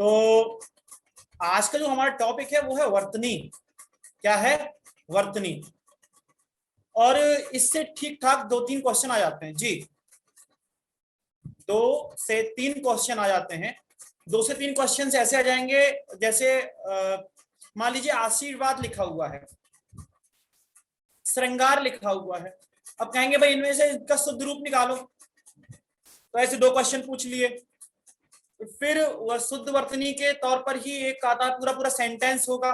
तो आज का जो हमारा टॉपिक है वो है वर्तनी। क्या है? वर्तनी। और इससे ठीक ठाक 2-3 क्वेश्चन आ जाते हैं जी। 2 से 3 क्वेश्चन आ जाते हैं। 2 से 3 क्वेश्चन ऐसे आ जाएंगे जैसे मान लीजिए आशीर्वाद लिखा हुआ है, श्रृंगार लिखा हुआ है। अब कहेंगे भाई इनमें से इसका शुद्ध रूप निकालो, तो ऐसे 2 क्वेश्चन पूछ लिए। फिर वह शुद्ध वर्तनी के तौर पर ही एक आता पूरा पूरा सेंटेंस होगा,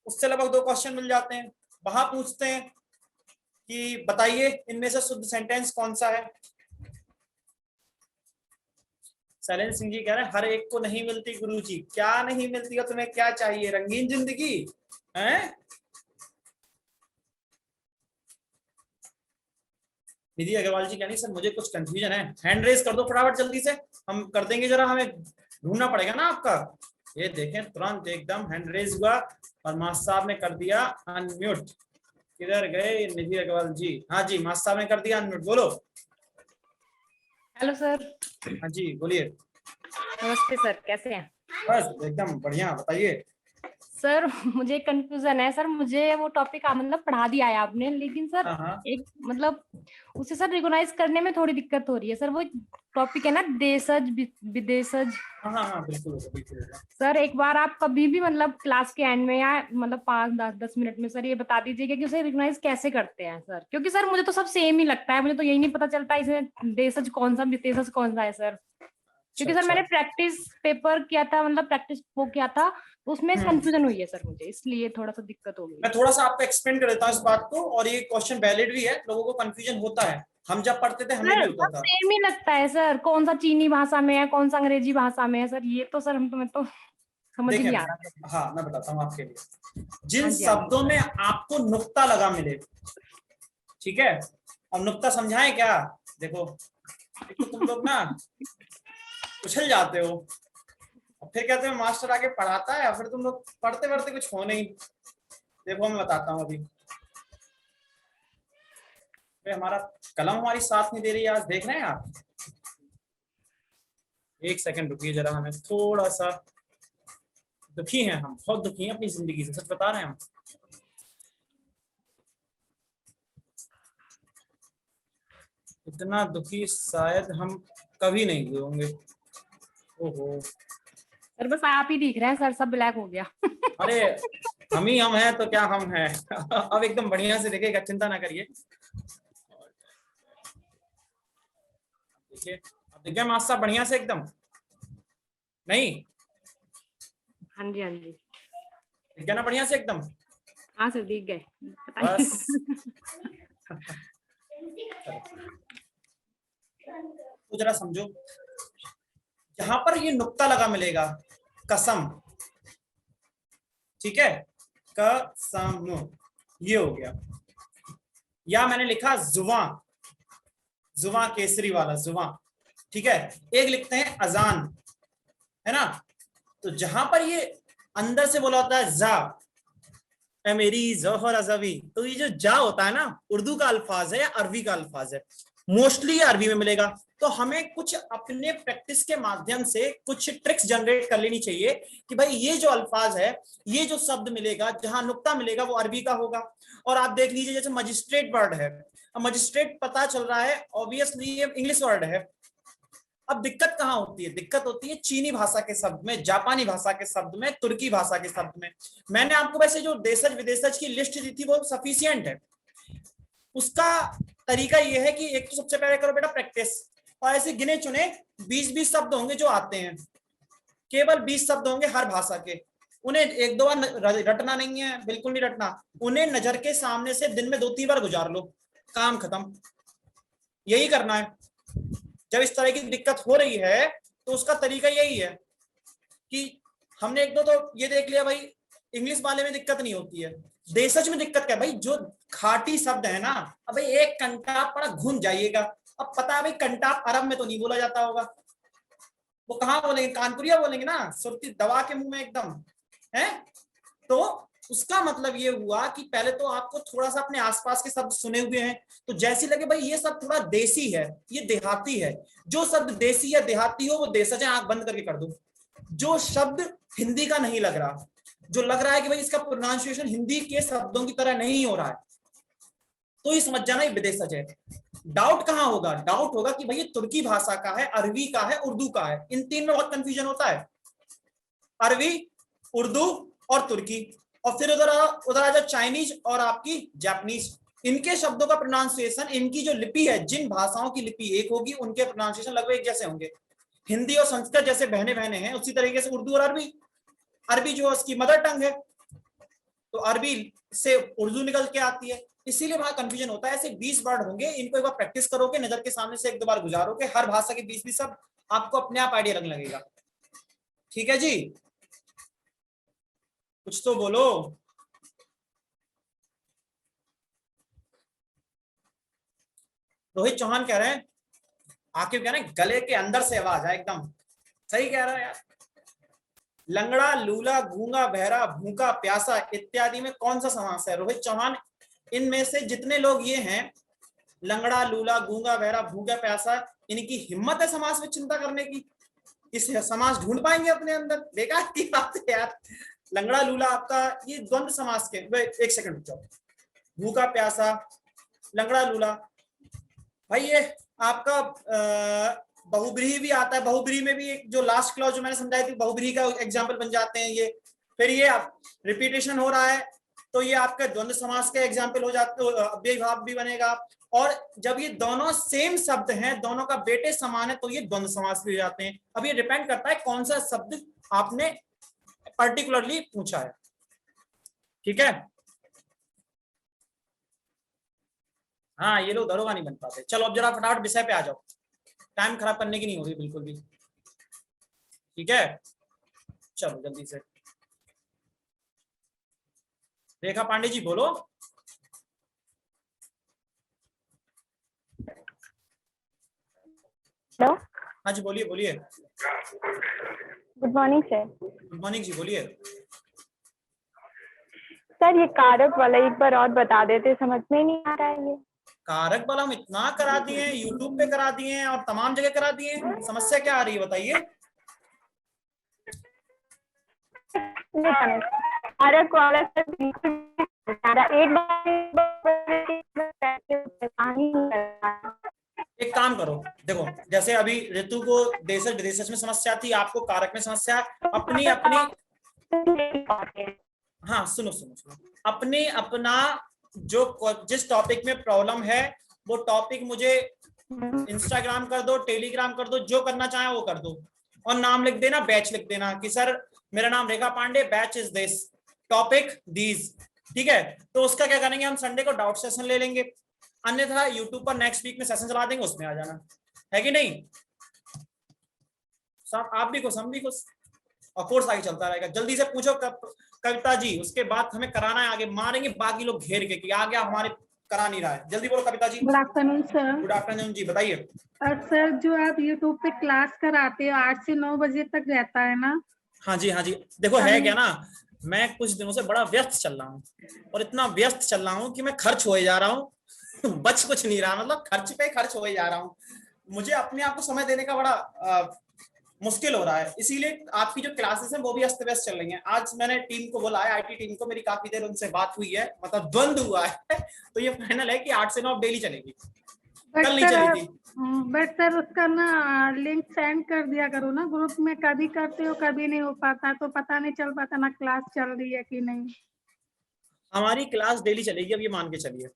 उससे लगभग 2 क्वेश्चन मिल जाते हैं। वहां पूछते हैं कि बताइए इनमें से शुद्ध सेंटेंस कौन सा है। शैलेंद्र सिंह जी कह रहे हैं हर एक को नहीं मिलती गुरुजी। क्या नहीं मिलती है? तुम्हें क्या चाहिए? रंगीन जिंदगी है? निधि अग्रवाल जी कह रही सर मुझे कुछ कंफ्यूजन है। हैंड रेज कर दो फटाफट जल्दी से, हम कर देंगे। जरा हमें ढूंढना पड़ेगा ना आपका। ये देखें तुरंत एकदम हैंड रेज हुआ और मास्टर साहब ने कर दिया अनम्यूट। किधर गए निधि अग्रवाल जी? हाँ जी, मास्टर साहब ने कर दिया अनम्यूट। बोलो। Hello sir. हाँ जी बोलिए। नमस्ते सर, कैसे हैं? बस एकदम बढ़िया, बताइए। सर मुझे कंफ्यूजन है सर। मुझे वो टॉपिक मतलब पढ़ा दिया है आपने, लेकिन सर हाँ एक मतलब उसे सर रिकॉग्नाइज करने में थोड़ी दिक्कत हो रही है सर। वो टॉपिक है ना देशज विदेशज। हाँ बिल्कुल बिल्कुल। सर एक बार आप कभी भी मतलब क्लास के एंड में या मतलब 5-10 मिनट में सर ये बता दीजिएगा कि उसे रिकॉग्नाइज कैसे करते हैं सर। क्योंकि सर मुझे तो सब सेम ही लगता है, मुझे तो यही नहीं पता चलता इसमें देशज कौन सा विदेशज कौन सा है सर। क्योंकि सर मैंने प्रैक्टिस पेपर किया था, मतलब प्रैक्टिस वो किया था, उसमें कंफ्यूजन हुई है सर मुझे, इसलिए थोड़ा सा दिक्कत हो गई। मैं थोड़ा सा आपको एक्सप्लेन कर देता हूँ इस बात को, और ये क्वेश्चन वैलिड भी है। लोगों को कंफ्यूजन होता है, हम जब पढ़ते थे हमें भी होता था। सेम ही लगता है सर, कौन सा चीनी भाषा में है, कौन सा अंग्रेजी भाषा में है सर। ये तो सर मैं तो समझ ही नहीं आ रहा। हाँ मैं बताता हूँ आपके लिए। जिन हाँ जी, शब्दों में आपको नुक्ता लगा मिले, ठीक है। अब नुक्ता समझाएं क्या? देखो देखो, तुम लोग ना उछल जाते हो और फिर कहते हो मास्टर आके पढ़ाता है, फिर तुम लोग पढ़ते पढ़ते कुछ हो नहीं। देखो मैं बताता हूँ अभी। हमारा कलम हमारी साथ नहीं दे रही आज, देख रहे हैं आप? एक सेकंड रुकिए जरा, हमें थोड़ा सा दुखी हैं हम, बहुत दुखी हैं अपनी जिंदगी से, सच बता रहे हैं हम। इतना दुखी शायद हम कभी नहीं हुए होंगे। ओहो सर बस आप ही दिख रहे हैं सर, सब ब्लैक हो गया। अरे हम ही हम हैं तो क्या हम हैं। अब एकदम बढ़िया से देखिएगा, चिंता ना करिए। देखिए अब देखिए मास्टर साहब बढ़िया से एकदम। नहीं हाँ जी, हाँ जी दिख गया ना बढ़िया से एकदम? हाँ सर दिख गए। बस तो जरा समझो, जहां पर ये नुक्ता लगा मिलेगा, कसम, ठीक है, कसम, ये हो गया। या मैंने लिखा जुबां, जुबां केसरी वाला जुबां, ठीक है। एक लिखते हैं अजान, है ना। तो जहां पर ये अंदर से बोला होता है जा, मेरी जोहर अजवी, तो ये जो जा होता है ना, उर्दू का अल्फाज है या अरबी का अल्फाज है? मोस्टली ये अरबी में मिलेगा। तो हमें कुछ अपने प्रैक्टिस के माध्यम से कुछ ट्रिक्स जनरेट कर लेनी चाहिए कि भाई ये जो अल्फाज है, ये जो शब्द मिलेगा, जहां नुक्ता मिलेगा वो अरबी का होगा। और आप देख लीजिए जैसे मजिस्ट्रेट वर्ड है, अब मजिस्ट्रेट पता चल रहा है ऑब्वियसली ये इंग्लिश वर्ड है। अब दिक्कत कहाँ होती है? दिक्कत होती है चीनी भाषा के शब्द में, जापानी भाषा के शब्द में, तुर्की भाषा के शब्द में। मैंने आपको वैसे जो देशज विदेशज की लिस्ट दी थी वो सफिशियंट है। उसका तरीका ये है कि एक तो सबसे पहले करो बेटा प्रैक्टिस, और ऐसे गिने चुने 20-20 शब्द होंगे जो आते हैं, केवल 20 शब्द होंगे हर भाषा के। उन्हें 1-2 बार रटना नहीं है, बिल्कुल नहीं रटना। उन्हें नजर के सामने से दिन में 2-3 बार गुजार लो, काम खत्म। यही करना है। जब इस तरह की दिक्कत हो रही है तो उसका तरीका यही है कि हमने 1-2 तो ये देख लिया भाई, इंग्लिश वाले में दिक्कत नहीं होती है, देशज में दिक्कत क्या भाई, जो खाटी शब्द है ना, अब भाई एक कंटाप पड़ा घुन जाइएगा। अब पता है भाई कंटाप अरब में तो नहीं बोला जाता होगा, वो कहाँ बोलेंगे? कानपुरिया बोलेंगे ना, सुरती दबा के मुंह में एकदम है। तो उसका मतलब ये हुआ कि पहले तो आपको थोड़ा सा अपने आसपास के शब्द सुने हुए हैं, तो जैसे लगे भाई ये सब थोड़ा देसी है, ये देहाती है। जो शब्द देसी या देहाती हो वो देशज है, आंख बंद करके कर दो। जो शब्द हिंदी का नहीं लग रहा, जो लग रहा है कि भाई इसका प्रोनाउंसिएशन हिंदी के शब्दों की तरह नहीं हो रहा है, तो ये समझ जाना ये विदेशज है। डाउट कहां होगा? डाउट होगा कि भाई ये तुर्की भाषा का है, अरबी का है, उर्दू का है। इन तीन में बहुत कंफ्यूजन होता है, अरबी, उर्दू और तुर्की। और फिर उधर आ जाओ चाइनीज और आपकी जापानीज। इनके शब्दों का प्रोनाउंसिएशन, इनकी जो लिपि है, जिन भाषाओं की लिपि एक होगी उनके प्रोनाउंसिएशन लगभग एक जैसे होंगे। हिंदी और संस्कृत जैसे बहने बहने हैं, उसी तरीके से उर्दू और अरबी, अरबी जो उसकी मदर टंग है तो अरबी से उर्दू निकल के आती है, इसीलिए वहां कंफ्यूजन होता है। ऐसे 20 वर्ड होंगे, इनको एक बार प्रैक्टिस करोगे, नजर के सामने से एक दो बार गुजारोगे, हर भाषा के 20-20 सब आपको अपने आप आइडिया लगने लगेगा। ठीक है जी, कुछ तो बोलो। रोहित चौहान कह रहे हैं, आकिब कह रहे हैं गले के अंदर से आवाज है, एकदम सही कह रहा है यार। लंगड़ा, लूला, गूंगा, बहरा, भूखा, प्यासा इत्यादि में कौन सा समास है? रोहित चौहान, इनमें से जितने लोग ये हैं, लंगड़ा, लूला, गूंगा, बहरा, भूखा, प्यासा, इनकी हिम्मत है समास में चिंता करने की? इस समास ढूंढ पाएंगे अपने अंदर? बेकार की बात है यार। लंगड़ा, लूला आपका ये द्वंद्व समास के, एक सेकंड रुक जाओ। भूखा, प्यासा, लंगड़ा, लूला, भाई ये आपका बहुब्रीही भी आता है। बहुब्रीही में भी एक जो लास्ट क्लॉज जो मैंने समझाई थी, बहुब्रीही का एग्जाम्पल बन जाते हैं ये। फिर ये रिपीटेशन हो रहा है तो ये आपका द्वंद्व समास का एग्जाम्पल हो जाता है, अव्ययीभाव भी बनेगा। और जब ये दोनों सेम शब्द हैं, दोनों का बेटे समान है, तो ये द्वंद्व समास भी हो जाते हैं। अब ये डिपेंड करता है कौन सा शब्द आपने पर्टिकुलरली पूछा है। ठीक है, हाँ ये लोग दरोगा नहीं बन पाते। चलो अब जरा फटाफट विषय पे आ जाओ, टाइम खराब करने की नहीं हो रही बिल्कुल भी। ठीक है, चलो जल्दी से। रेखा पांडे जी बोलो। हेलो, हाँ जी बोलिए बोलिए। Good morning sir. Good morning जी, बोलिए। सर ये कारक वाला एक बार और बता देते, समझ में नहीं आ रहा है ये। कारक वाला हम इतना करा दिए हैं, यूट्यूब पे करा दिए हैं और तमाम जगह करा दिए हैं, समस्या क्या आ रही है बताइए? कारक वाला सर बिल्कुल एक बार एक काम करो, देखो जैसे अभी ऋतु को देशज विदेशज में समस्या थी, आपको कारक में समस्या, अपनी अपनी, हाँ सुनो सुनो सुनो, अपने अपना जो जिस टॉपिक में प्रॉब्लम है वो टॉपिक मुझे इंस्टाग्राम कर दो, टेलीग्राम कर दो, जो करना चाहे वो कर दो, और नाम लिख देना, बैच लिख देना कि सर मेरा नाम Rekha Pandey, batch is this, topic these. ठीक है, तो उसका क्या करेंगे हम, संडे को डाउट सेशन ले लेंगे, अन्यथा यूट्यूब पर नेक्स्ट वीक में सेशन चला देंगे, उसमें आ जाना, है कि नहीं? सब आप भी खुश, हम भी खुश, और कोर्स आगे चलता रहेगा। जल्दी से पूछो कविता जी, उसके बाद हमें कराना है, आगे मारेंगे बाकी लोग घेर के कि आ गया हमारे करा नहीं रहा है। जल्दी बोलो Kavita ji. Good afternoon sir. Good afternoon जी, बताइए। सर जो आप यूट्यूब पे क्लास कराते हो 8 से 9 बजे तक रहता है ना? हाँ जी हाँ जी, देखो है क्या ना, मैं कुछ दिनों से बड़ा व्यस्त चल रहा हूँ, और इतना व्यस्त चल रहा हूँ कि मैं खर्च होए जा रहा हूँ बच कुछ नहीं रहा, मतलब खर्च पे खर्च होए जा रहा हूँ। मुझे अपने आप को समय देने का बड़ा मुश्किल हो रहा है, इसीलिए आपकी जो क्लासेस हैं वो भी अस्त व्यस्त चल रही हैं। आज मैंने टीम को बोला है, आईटी टीम को, मेरी काफी देर उनसे बात हुई है, मतलब द्वंद हुआ है तो ये फाइनल है कि 8 से 9 डेली चलेगी, कल नहीं चली थी। बट सर उसका ना लिंक सेंड कर दिया करो ना ग्रुप में, कभी करते हो कभी नहीं हो पाता, तो पता नहीं चल पाता ना क्लास चल रही है कि नहीं। हमारी क्लास डेली चलेगी, अब ये मान के चलिए।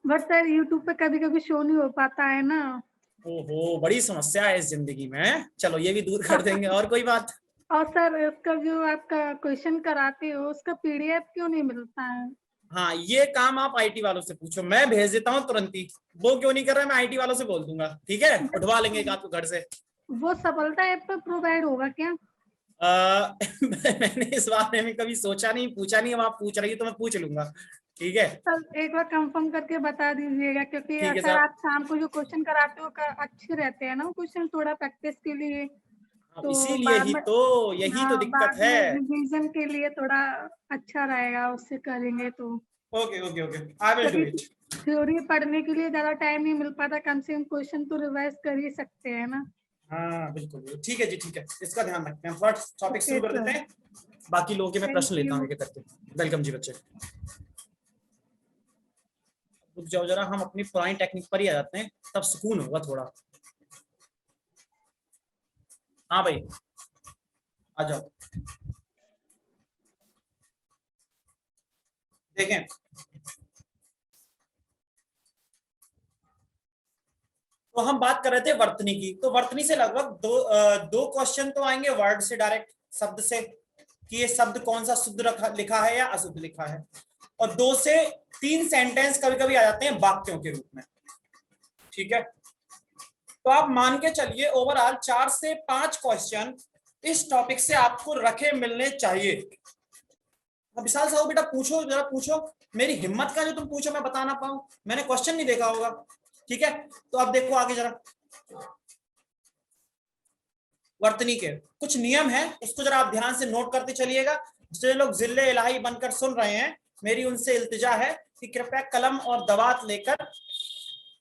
बट सर यूट्यूब पे कभी कभी शो नहीं हो पाता है ना। ओहो, बड़ी समस्या है इस जिंदगी में, चलो ये भी दूर कर देंगे। और कोई बात? और सर उसका जो आपका क्वेश्चन कराते हो उसका पीडीएफ क्यों नहीं मिलता है? हाँ ये काम आप आईटी वालों से पूछो, मैं भेज देता हूँ तुरंत ही। वो क्यों नहीं कर रहा है, मैं आईटी वालों से बोल दूंगा, ठीक है, उठवा लेंगे एक आपको घर से। वो सफलता ऐप पर प्रोवाइड होगा क्या? मैंने इस बारे में कभी सोचा नहीं, पूछा नहीं, अब आप पूछ रही है तो मैं पूछ लूंगा, ठीक है। सर एक बार कंफर्म करके बता दीजिएगा, क्योंकि ठीक है अक्सर सर, आप शाम को जो क्वेश्चन कराते हो अच्छे रहते हैं ना वो क्वेश्चन, थोड़ा प्रैक्टिस के लिए, तो इसीलिए बाद ही में, तो, यही तो दिक्कत बाद में है। रिवीजन के लिए थोड़ा अच्छा रहेगा, उससे करेंगे तो। Okay okay okay, I will do it. Theory पढ़ने के लिए ज्यादा टाइम नहीं मिल पाता, कम से कम क्वेश्चन तो रिवाइज कर ही सकते हैं ना। हाँ बिल्कुल, ठीक है जी, ठीक है, इसका ध्यान रखते हैं। फर्स्ट टॉपिक शुरू कर Okay, देते हैं, बाकी लोगों के मैं प्रश्न Thank लेता हूँ you. एक एक करके। वेलकम जी बच्चे। रुक जाओ जरा, हम अपनी पुरानी टेक्निक पर ही आ जाते हैं, तब सुकून होगा थोड़ा। हाँ भाई आ जाओ। देखें, तो हम बात कर रहे थे वर्तनी की। तो वर्तनी से लगभग दो क्वेश्चन तो आएंगे वर्ड से, डायरेक्ट शब्द से, कि ये शब्द कौन सा शुद्ध लिखा है या अशुद्ध लिखा है, और 2 से 3 सेंटेंस कभी कभी आ जाते हैं वाक्यों के रूप में। ठीक है, तो आप मान के चलिए ओवरऑल 4 से 5 क्वेश्चन इस टॉपिक से आपको रखे मिलने चाहिए। अब विशाल साहब बेटा पूछो, जरा पूछो, मेरी हिम्मत का जो तुम पूछो मैं बता ना पाऊं, मैंने क्वेश्चन नहीं देखा होगा। ठीक है, तो अब देखो आगे जरा, वर्तनी के कुछ नियम है, उसको जरा आप ध्यान से नोट करते चलिएगा। जो लोग जिले इलाही बनकर सुन रहे हैं, मेरी उनसे इल्तिजा है कि कृपया कलम और दवात लेकर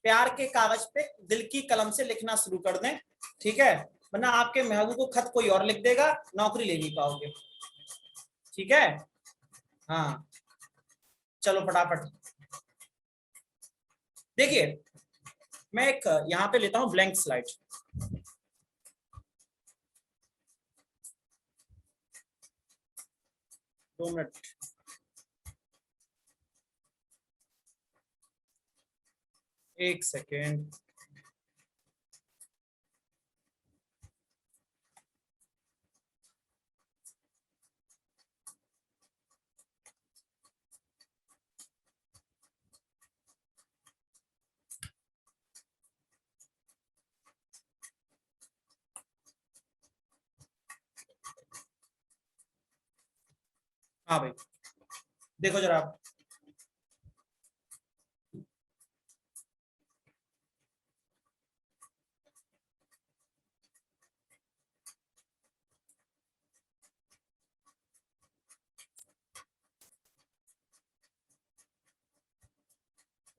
प्यार के कागज पे दिल की कलम से लिखना शुरू कर दें। ठीक है, वरना आपके महबूब को खत कोई और लिख देगा, नौकरी ले नहीं पाओगे। ठीक है, हाँ चलो फटाफट देखिए, मैं एक यहाँ पे लेता हूं ब्लैंक स्लाइड। दो मिनट, एक सेकेंड। हाँ भाई देखो जरा आप,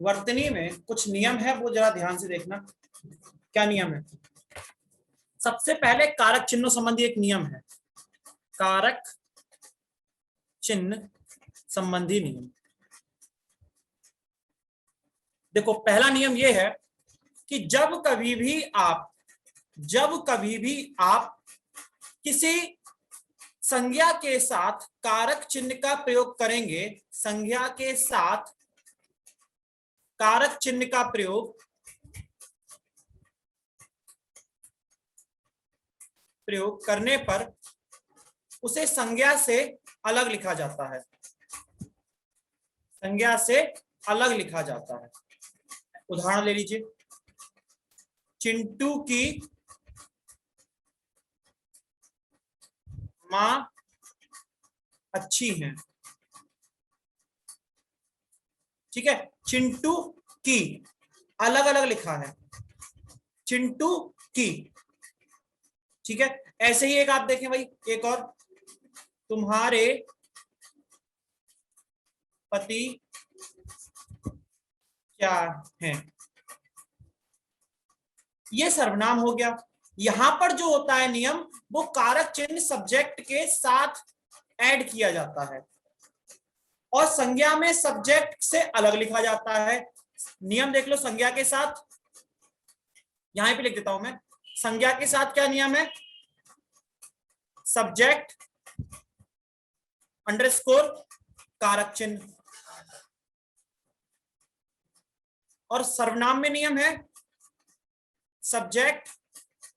वर्तनी में कुछ नियम है, वो जरा ध्यान से देखना। क्या नियम है? सबसे पहले कारक चिन्हों संबंधी एक नियम है, कारक चिन्ह संबंधी नियम। देखो पहला नियम यह है कि जब कभी भी आप किसी संज्ञा के साथ कारक चिन्ह का प्रयोग करेंगे, संज्ञा के साथ कारक चिन्ह का प्रयोग करने पर उसे संज्ञा से अलग लिखा जाता है, संज्ञा से अलग लिखा जाता है। उदाहरण ले लीजिए, चिंटू की मां अच्छी है। ठीक है, चिंटू की अलग अलग लिखा है, चिंटू की। ठीक है, ऐसे ही एक आप देखें भाई, एक और, तुम्हारे पति क्या है। ये सर्वनाम हो गया। यहां पर जो होता है नियम, वो कारक चिन्ह सब्जेक्ट के साथ ऐड किया जाता है और संज्ञा में सब्जेक्ट से अलग लिखा जाता है। नियम देख लो, संज्ञा के साथ, यहां पे लिख देता हूं मैं, संज्ञा के साथ क्या नियम है? सब्जेक्ट अंडरस्कोर कारक चिन्ह, और सर्वनाम में नियम है सब्जेक्ट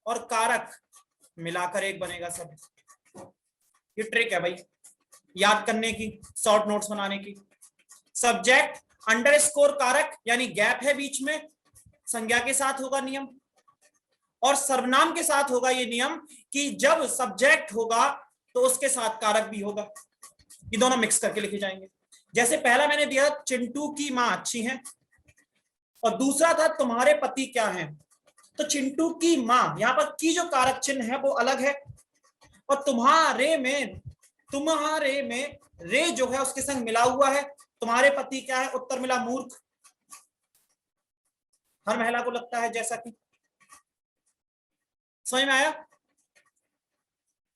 और कारक मिलाकर एक बनेगा सब। ये ट्रिक है भाई याद करने की, शॉर्ट नोट्स बनाने की। सब्जेक्ट अंडरस्कोर कारक, यानी गैप है बीच में, संज्ञा के साथ होगा नियम, और सर्वनाम के साथ होगा ये नियम कि जब सब्जेक्ट होगा तो उसके साथ कारक भी होगा। ये दोनों मिक्स करके लिखे जाएंगे। जैसे पहला मैंने दिया चिंटू की मां अच्छी है, और दूसरा था तुम्हारे पति क्या हैं। तो चिंटू की मां, यहां पर की जो कारक चिन्ह है वो अलग है, और तुम्हारे में रे जो है उसके संग मिला हुआ है। तुम्हारे पति क्या है? उत्तर मिला मूर्ख। हर महिला को लगता है जैसा कि समझ में आया?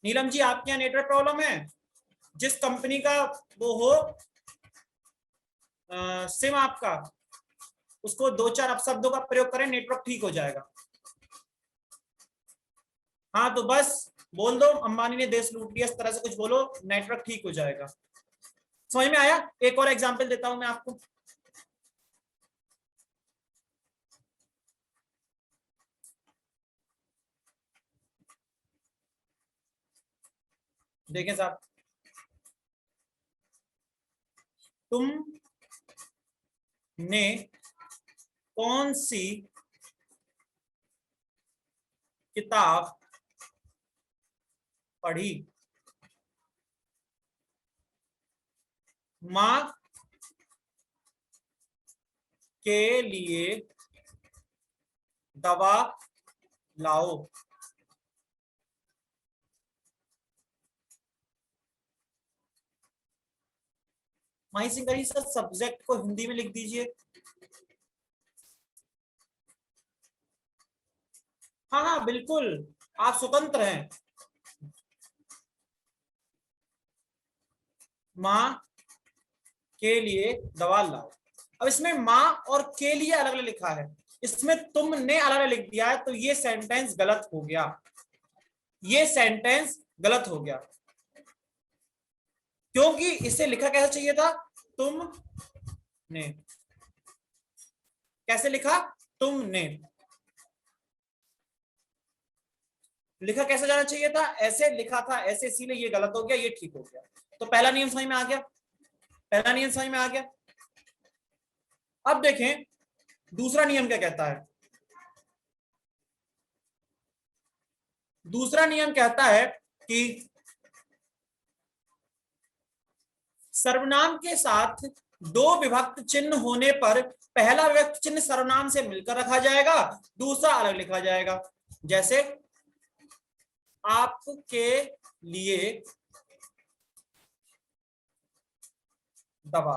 नीलम जी आपके यहाँ नेटवर्क प्रॉब्लम है? जिस कंपनी का वो हो सिम आपका, उसको 2-4 अपशब्दों का प्रयोग करें, नेटवर्क ठीक हो जाएगा। हाँ तो बस बोल दो अंबानी ने देश लूट लिया, इस तरह से कुछ बोलो, नेटवर्क ठीक हो जाएगा। समझ में आया? एक और एग्जांपल देता हूं मैं आपको। देखें साहब, तुम ने कौन सी किताब पढ़ी? मां के लिए दवा लाओ। माही सिंह करी सर सब्जेक्ट को हिंदी में लिख दीजिए। हाँ हाँ बिल्कुल, आप स्वतंत्र हैं। मां के लिए दवा लाओ। अब इसमें मां और के लिए अलग अलग लिखा है, इसमें तुमने अलग अलग लिख दिया है, तो ये सेंटेंस गलत हो गया, ये सेंटेंस गलत हो गया। क्योंकि इसे लिखा कैसे चाहिए था? तुमने। कैसे लिखा? तुमने। लिखा कैसे जाना चाहिए था? ऐसे लिखा था, ऐसे, इसीलिए ये गलत हो गया, ये ठीक हो गया। तो पहला नियम समझ में आ गया, पहला नियम समझ में आ गया। अब देखें दूसरा नियम क्या कहता है। दूसरा नियम कहता है कि सर्वनाम के साथ दो विभक्त चिन्ह होने पर पहला विभक्त चिन्ह सर्वनाम से मिलकर रखा जाएगा, दूसरा अलग लिखा जाएगा। जैसे आपके लिए दवा,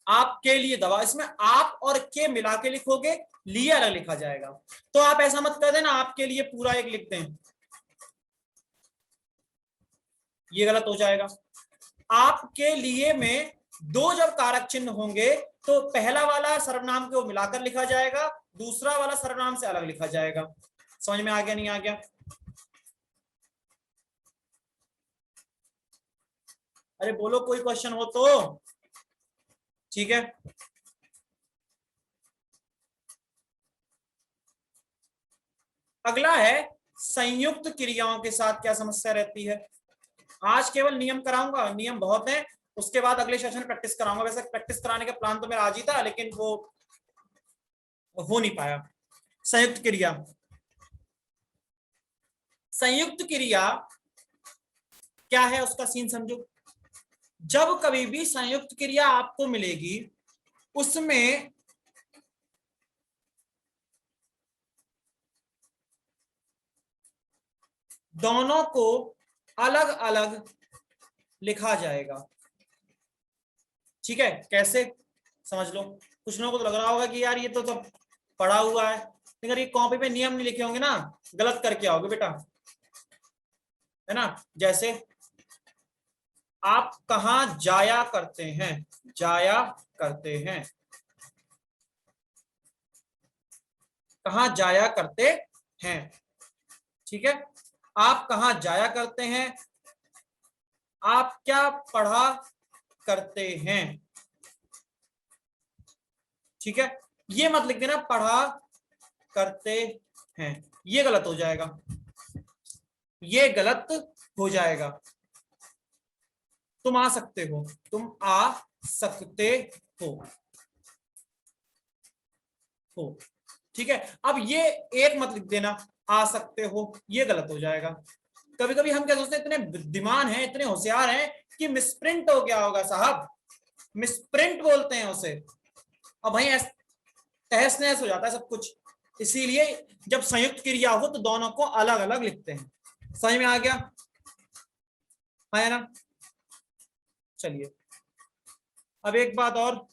आपके लिए दवा, इसमें आप और के मिला के लिखोगे, लिए अलग लिखा जाएगा। तो आप ऐसा मत कर देना आपके लिए पूरा एक लिख दें, ये गलत हो जाएगा। आपके लिए में दो जब कारक चिन्ह होंगे तो पहला वाला सर्वनाम को मिलाकर लिखा जाएगा, दूसरा वाला सर्वनाम से अलग लिखा जाएगा। समझ में आ गया नहीं आ गया? अरे बोलो कोई क्वेश्चन हो तो। ठीक है, अगला है संयुक्त क्रियाओं के साथ क्या समस्या रहती है। आज केवल नियम कराऊंगा, नियम बहुत हैं, उसके बाद अगले सेशन में प्रैक्टिस कराऊंगा। वैसे प्रैक्टिस कराने का प्लान तो मेरा आज ही था, लेकिन वो हो नहीं पाया। संयुक्त क्रिया, संयुक्त क्रिया क्या है उसका सीन समझो। जब कभी भी संयुक्त क्रिया आपको मिलेगी उसमें दोनों को अलग अलग लिखा जाएगा। ठीक है, कैसे समझ लो। कुछ लोगों को तो लग रहा होगा कि यार ये तो सब पढ़ा हुआ है, लेकिन अगर ये कॉपी पे नियम नहीं लिखे होंगे ना, गलत करके आओगे बेटा, है ना। जैसे आप कहां जाया करते हैं, जाया करते हैं, कहां जाया करते हैं। ठीक है, आप कहां जाया करते हैं, आप क्या पढ़ा करते हैं। ठीक है, ये मत लिख देना पढ़ा करते हैं, ये गलत हो जाएगा, ये गलत हो जाएगा। तुम आ सकते हो, तुम आ सकते हो। ठीक है, अब ये एक मत लिख देना आ सकते हो, ये गलत हो जाएगा। कभी कभी हम क्या सोचते हैं, इतने बुद्धिमान हैं, इतने होशियार हैं कि मिसप्रिंट हो गया होगा साहब, मिसप्रिंट बोलते हैं उसे। अब भाई तहस नहस हो जाता है सब कुछ, इसीलिए जब संयुक्त क्रिया हो तो दोनों को अलग अलग लिखते हैं। समझ में आ गया है ना? चलिए अब एक बात और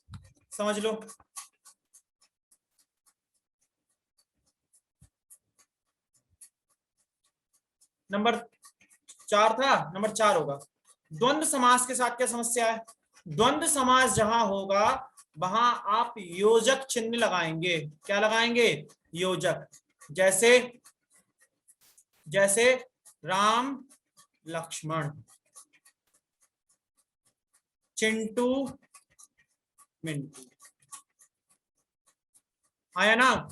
समझ लो, नंबर 4 था, नंबर 4 होगा। द्वंद्व समास के साथ क्या समस्या है? द्वंद्व समास जहां होगा वहां आप योजक चिन्ह लगाएंगे। क्या लगाएंगे? योजक। जैसे जैसे राम लक्ष्मण, चिंटू मिंटू। आया ना?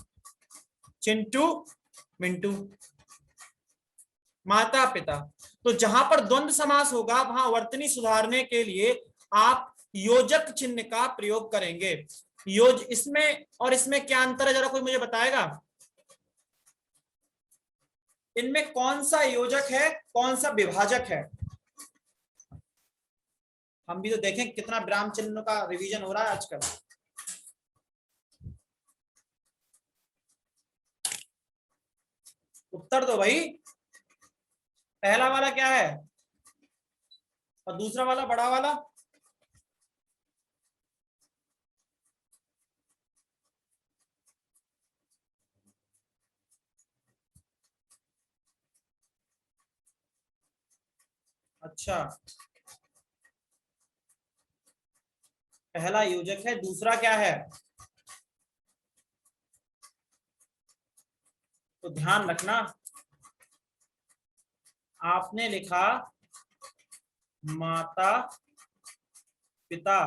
चिंटू मिंटू। माता पिता। तो जहां पर द्वंद्व समास होगा वहां वर्तनी सुधारने के लिए आप योजक चिन्ह का प्रयोग करेंगे। इसमें और इसमें क्या अंतर है, जरा कोई मुझे बताएगा? इनमें कौन सा योजक है, कौन सा विभाजक है? हम भी तो देखें कितना विराम चिन्ह का रिवीजन हो रहा है आजकल। उत्तर दो भाई। पहला वाला क्या है और दूसरा वाला बड़ा वाला? अच्छा, पहला योजक है, दूसरा क्या है? तो ध्यान रखना, आपने लिखा माता पिता,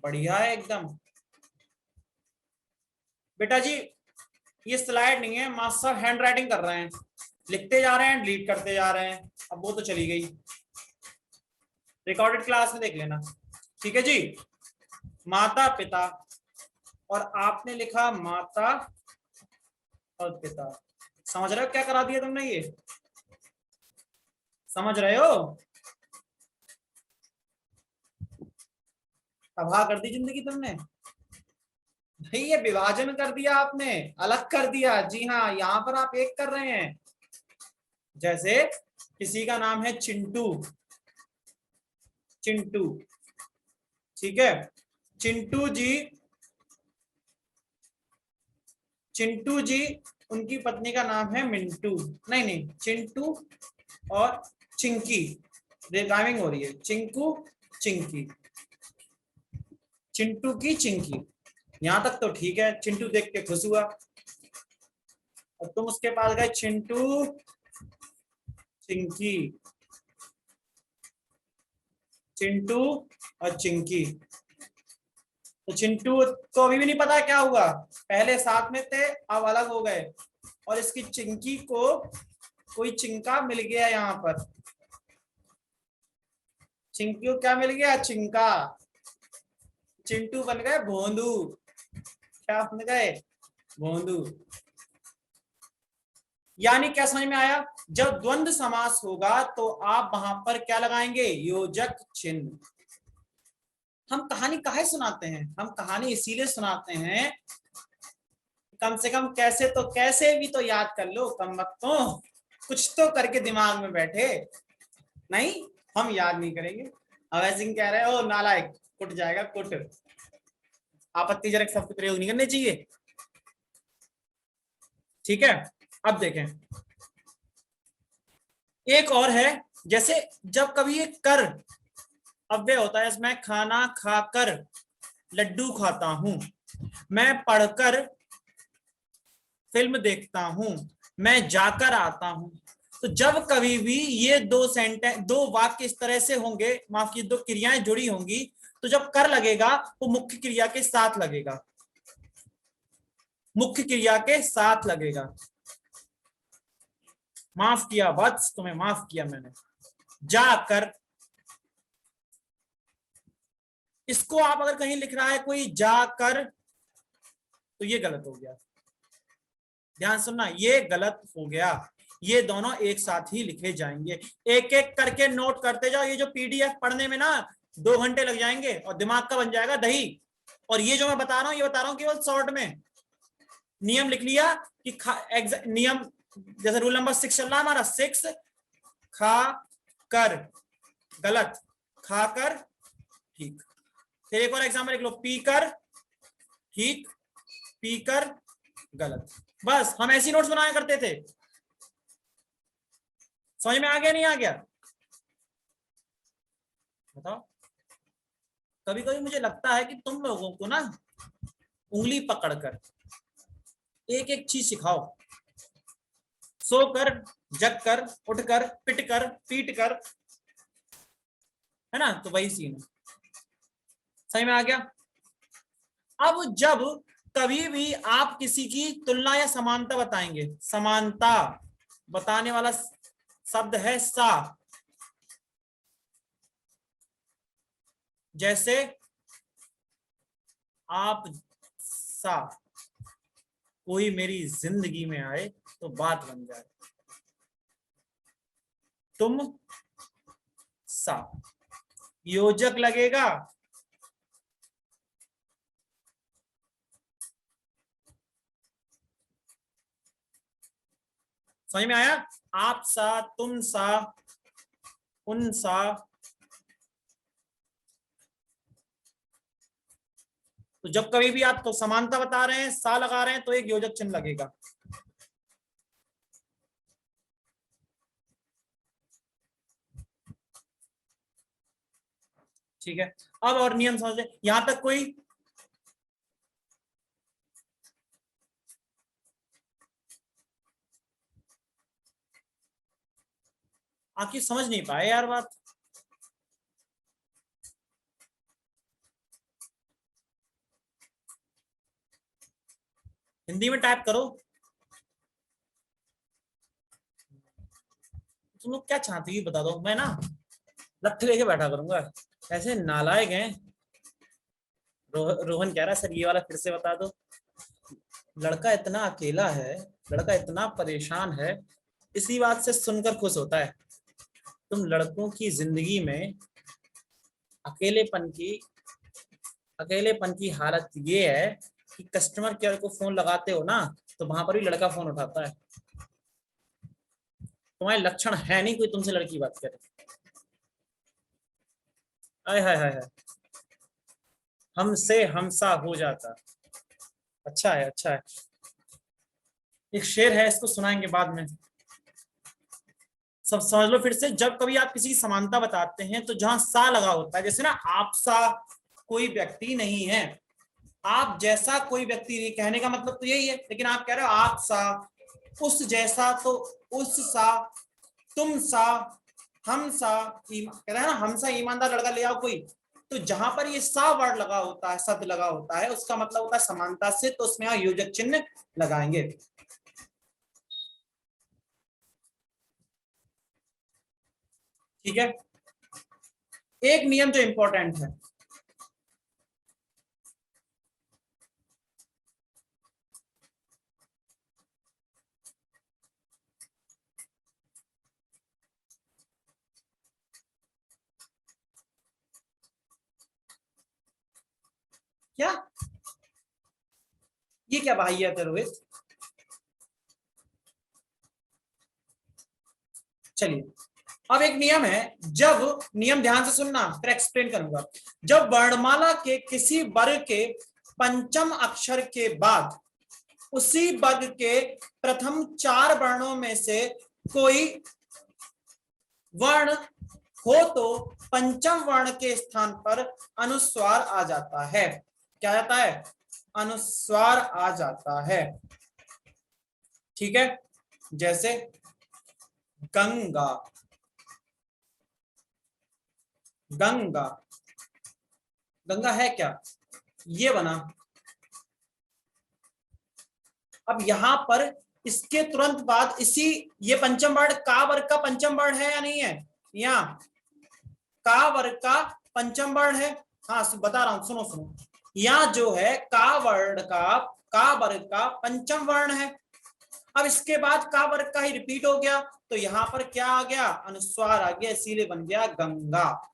बढ़िया है एकदम। बेटा जी ये स्लाइड नहीं है, मास्टर हैंड राइटिंग कर रहे हैं, लिखते जा रहे हैं, डिलीट करते जा रहे हैं। अब वो तो चली गई, रिकॉर्डेड क्लास में देख लेना। ठीक है जी, माता पिता, और आपने लिखा माता और पिता। समझ रहे हो क्या करा दिया तुमने? ये समझ रहे हो? तबाह कर दी जिंदगी तुमने भाई। ये विभाजन कर दिया आपने, अलग कर दिया। जी हाँ, यहां पर आप एक कर रहे हैं। जैसे किसी का नाम है चिंटू, चिंटू, ठीक है। चिंटू जी, चिंटू जी, उनकी पत्नी का नाम है मिंटू। नहीं नहीं, चिंटू और चिंकी, राइमिंग हो रही है। चिंकू चिंकी, चिंटू की चिंकी। यहां तक तो ठीक है, चिंटू देख के खुश हुआ और तुम उसके पास गए, चिंटू चिंकी, चिंटू और चिंकी। तो चिंटू को अभी भी नहीं पता क्या हुआ, पहले साथ में थे अब अलग हो गए, और इसकी चिंकी को कोई चिंका मिल गया। यहाँ पर चिंकी को क्या मिल गया? चिंका। चिंटू बन गए भोंदू। क्या बन गए? भोंदू। यानी क्या समझ में आया? जब द्वंद्व समास होगा तो आप वहां पर क्या लगाएंगे? योजक चिन्ह। हम कहानी काहे सुनाते हैं? हम कहानी इसीलिए सुनाते हैं कम से कम कैसे तो कैसे भी तो याद कर लो। कम मत तो कुछ तो करके दिमाग में बैठे। नहीं, हम याद नहीं करेंगे। अवैध सिंह कह रहे हो नालायक, कुट जाएगा कुट। आपत्तिजनक शब्द प्रयोग नहीं करने चाहिए। ठीक है, अब देखें एक और है। जैसे जब कभी एक कर अव्यय होता है, मैं खाना खाकर लड्डू खाता हूं, मैं पढ़कर फिल्म देखता हूं, मैं जाकर आता हूं। तो जब कभी भी ये दो वाक्य इस तरह से होंगे, माफ कीजिए, दो क्रियाएं जुड़ी होंगी, तो जब कर लगेगा वो मुख्य क्रिया के साथ लगेगा, मुख्य क्रिया के साथ लगेगा। माफ किया वत्स, तुम्हें माफ किया मैंने। जाकर, इसको आप अगर कहीं लिख रहा है कोई जाकर, तो ये गलत हो गया। ध्यान सुनना, ये गलत हो गया। ये दोनों एक साथ ही लिखे जाएंगे। एक एक करके नोट करते जाओ। ये जो पीडीएफ पढ़ने में ना 2 घंटे लग जाएंगे और दिमाग का बन जाएगा दही। और ये जो मैं बता रहा हूं, ये बता रहा हूं केवल शॉर्ट में। नियम लिख लिया कि नियम, जैसे रूल नंबर 6 चल रहा है हमारा, 6 खा कर गलत, खाकर ठीक। फिर एक और एग्जाम्पल लिख लो, पीकर ठीक, पीकर गलत। बस हम ऐसी नोट्स बनाया करते थे। समझ में आ गया नहीं आ गया बताओ। कभी कभी मुझे लगता है कि तुम लोगों को ना उंगली पकड़कर एक एक चीज सिखाओ, सोकर, जगकर, उठकर, पिटकर, पीटकर, है ना, तो वही सीन है। समझ में आ गया। अब जब कभी भी आप किसी की तुलना या समानता बताएंगे, समानता बताने वाला शब्द है सा। जैसे आप सा कोई मेरी जिंदगी में आए तो बात बन जाए, तुम सा योजक लगेगा। समझ में आया। आप सा, तुम सा, उन सा, तो जब कभी भी आप तो समानता बता रहे हैं, सा लगा रहे हैं, तो एक योजक चिन्ह लगेगा। ठीक है। अब और नियम समझ लें। यहां तक कोई आखिर समझ नहीं पाए यार बात। हिंदी में टाइप करो। तुम लोग क्या चाहते हो बता दो, मैं ना लठ लेके बैठा करूंगा। ऐसे नालायक हैं। रोहन कह रहा सर ये वाला फिर से बता दो। लड़का इतना अकेला है, लड़का इतना परेशान है, इसी बात से सुनकर खुश होता है। तुम लड़कों की जिंदगी में अकेलेपन की हालत ये है कि कस्टमर केयर को फोन लगाते हो ना, तो वहां पर भी लड़का फोन उठाता है। तुम्हारे लक्षण है नहीं कोई तुमसे लड़की बात करे। हाय हाय हाय हाय, हमसे हमसा हो जाता। अच्छा है, अच्छा है। एक शेर है, इसको सुनाएंगे बाद में। सब समझ लो फिर से। जब कभी आप किसी की समानता बताते हैं तो जहां सा लगा होता है, जैसे ना आप सा कोई व्यक्ति नहीं है, आप जैसा कोई व्यक्ति नहीं, कहने का मतलब तो यही है, लेकिन आप कह रहे हो आप सा, उस जैसा, तो उस सा, तुम सा, हम सा, कह रहे हैं ना हम सा ईमानदार लड़का ले आओ कोई। तो जहां पर ये सा वर्ड लगा होता है, शब्द लगा होता है, उसका मतलब होता है समानता से, तो उसमें आप योजक चिन्ह लगाएंगे। ठीक है। एक नियम जो इंपॉर्टेंट है, क्या ये क्या बाह्यत है रोहित? चलिए, अब एक नियम है। जब नियम ध्यान से सुनना, फिर एक्सप्लेन करूंगा। जब वर्णमाला के किसी वर्ग के पंचम अक्षर के बाद उसी वर्ग के प्रथम 4 वर्णों में से कोई वर्ण हो तो पंचम वर्ण के स्थान पर अनुस्वार आ जाता है। क्या आता है? अनुस्वार आ जाता है। ठीक है। जैसे गंगा, गंगा, गंगा है क्या? ये बना। अब यहां पर इसके तुरंत बाद इसी, ये पंचम वर्ण का वर्ग का पंचम वर्ण है या नहीं है? यहाँ का वर्ग का पंचम वर्ण है। हाँ बता रहा हूं, सुनो सुनो। यहाँ जो है का वर्ग का पंचम वर्ण है। अब इसके बाद का वर्ग का ही रिपीट हो गया, तो यहां पर क्या आ गया? अनुस्वार आ गया, इसीलिए बन गया गंगा।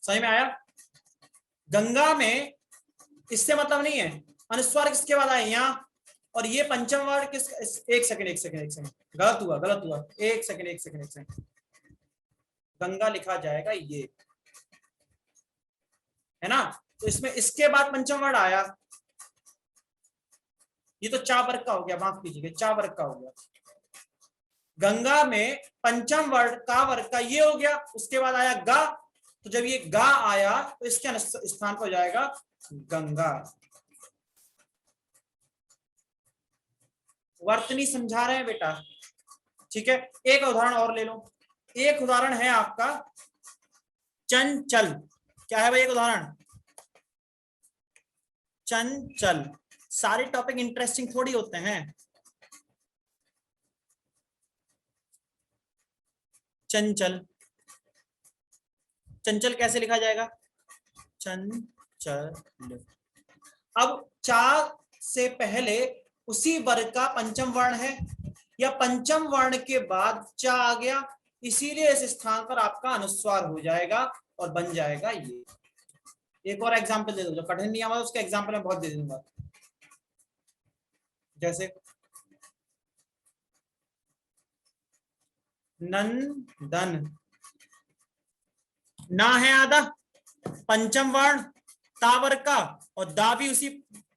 सही में आया? गंगा में इससे मतलब नहीं है। अनुस्वार किसके बाद आए? यहाँ। और ये पंचम वर्ण किस? एक सेकंड गलत हुआ, एक सेकंड। गंगा लिखा जाएगा ये, है ना। तो इसमें इसके बाद पंचम वर्ण आया, ये तो चा वर्ग का हो गया, माफ कीजिएगा, चा वर्ग का हो गया। गंगा में पंचम वर्ण का वर्ग का ये हो गया, उसके बाद आया गा, तो जब ये गा आया तो इसके स्थान पर हो जाएगा गंगा। वर्तनी समझा रहे हैं बेटा, ठीक है। एक उदाहरण और ले लो, एक उदाहरण है आपका चंचल। क्या है भाई एक उदाहरण? चंचल। सारे टॉपिक इंटरेस्टिंग थोड़ी होते हैं। चंचल, चंचल कैसे लिखा जाएगा? चंचल। अब चा से पहले उसी वर्ग का पंचम वर्ण है, या पंचम वर्ण के बाद चा आ गया, इसीलिए इस स्थान पर आपका अनुस्वार हो जाएगा और बन जाएगा ये। एक और एग्जांपल दे दो, जो कठिन नहीं आवा उसके एग्जांपल मैं बहुत दे दूंगा। जैसे नंदन, ना है आधा, पंचम वर्ण तावर का, और दा भी उसी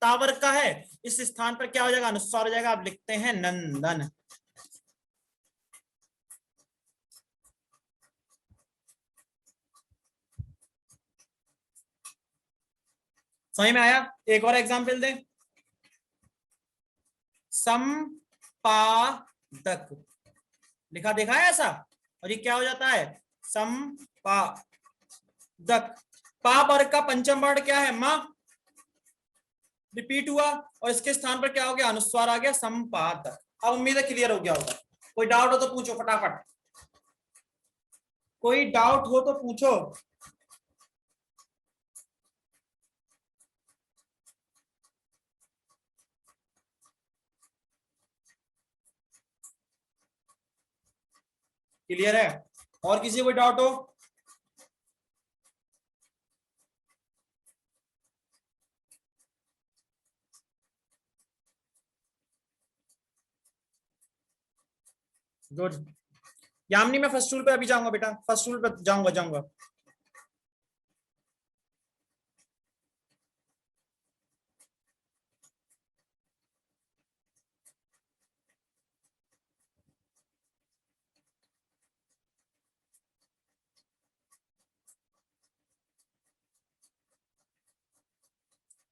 तावर का है, इस स्थान पर क्या हो जाएगा? अनुस्वार हो जाएगा। आप लिखते हैं नंदन। समझ में आया? एक और एग्जांपल दें, संपादक लिखा देखा है ऐसा, और ये क्या हो जाता है? संपादक। पा वर्ग का पंचम वर्ण क्या है? मां, रिपीट हुआ और इसके स्थान पर क्या हो गया? अनुस्वार आ गया, संपादक। अब उम्मीद है क्लियर हो गया होगा। कोई डाउट हो तो पूछो फटाफट, कोई डाउट हो तो पूछो। क्लियर है? और किसी को कोई डाउट हो? गुड। यामिनी मैं फर्स्ट रूल पे अभी जाऊंगा बेटा, फर्स्ट रूल पे जाऊंगा।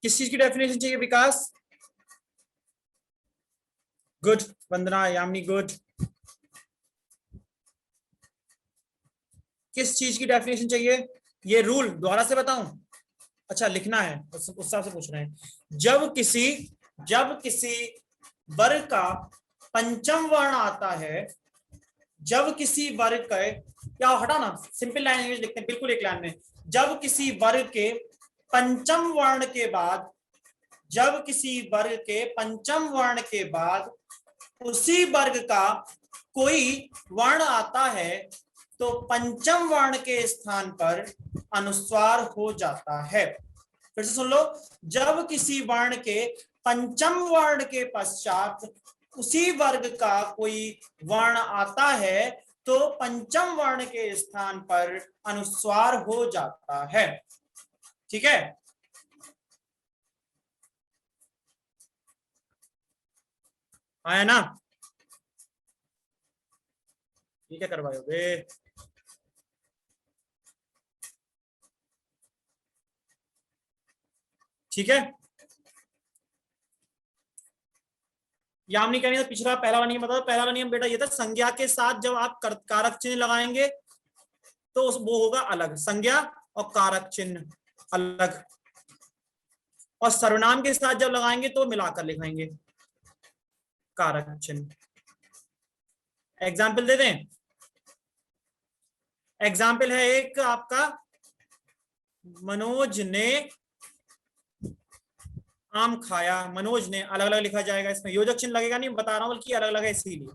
किस चीज की डेफिनेशन चाहिए विकास? गुड वंदना, यामिनी गुड। किस चीज की डेफिनेशन चाहिए? ये रूल दोबारा से बताऊं? अच्छा लिखना है, उस हिसाब से पूछ रहे हैं। जब किसी वर्ग का पंचम वर्ण आता है, जब किसी वर्ग का, या हटा ना, सिंपल लैंग्वेज लिखते हैं बिल्कुल एक लाइन में। जब किसी वर्ग के पंचम वर्ण के बाद, जब किसी वर्ग के पंचम वर्ण के बाद उसी वर्ग का कोई वर्ण आता है, तो पंचम वर्ण के स्थान पर अनुस्वार हो जाता है। फिर से सुन लो, जब किसी वर्ण के पंचम वर्ण के पश्चात उसी वर्ग का कोई वर्ण आता है, तो पंचम वर्ण के स्थान पर अनुस्वार हो जाता है। ठीक है? आया ना? ये क्या करवाओगे? ठीक है। यामिनी कहनी तो पिछला पहला वाला नियम बताओ। पहला वाला नियम बेटा ये था, संज्ञा के साथ जब आप कारक चिन्ह लगाएंगे तो वो होगा अलग, संज्ञा और कारक चिन्ह अलग, और सर्वनाम के साथ जब लगाएंगे तो मिलाकर लिखाएंगे कारक चिन्ह। एग्जाम्पल दे दें? एग्जाम्पल है एक आपका, मनोज ने आम खाया। मनोज ने अलग अलग लिखा जाएगा, इसमें योजक चिन्ह लगेगा नहीं, बता रहा हूं, बल्कि अलग अलग है इसीलिए।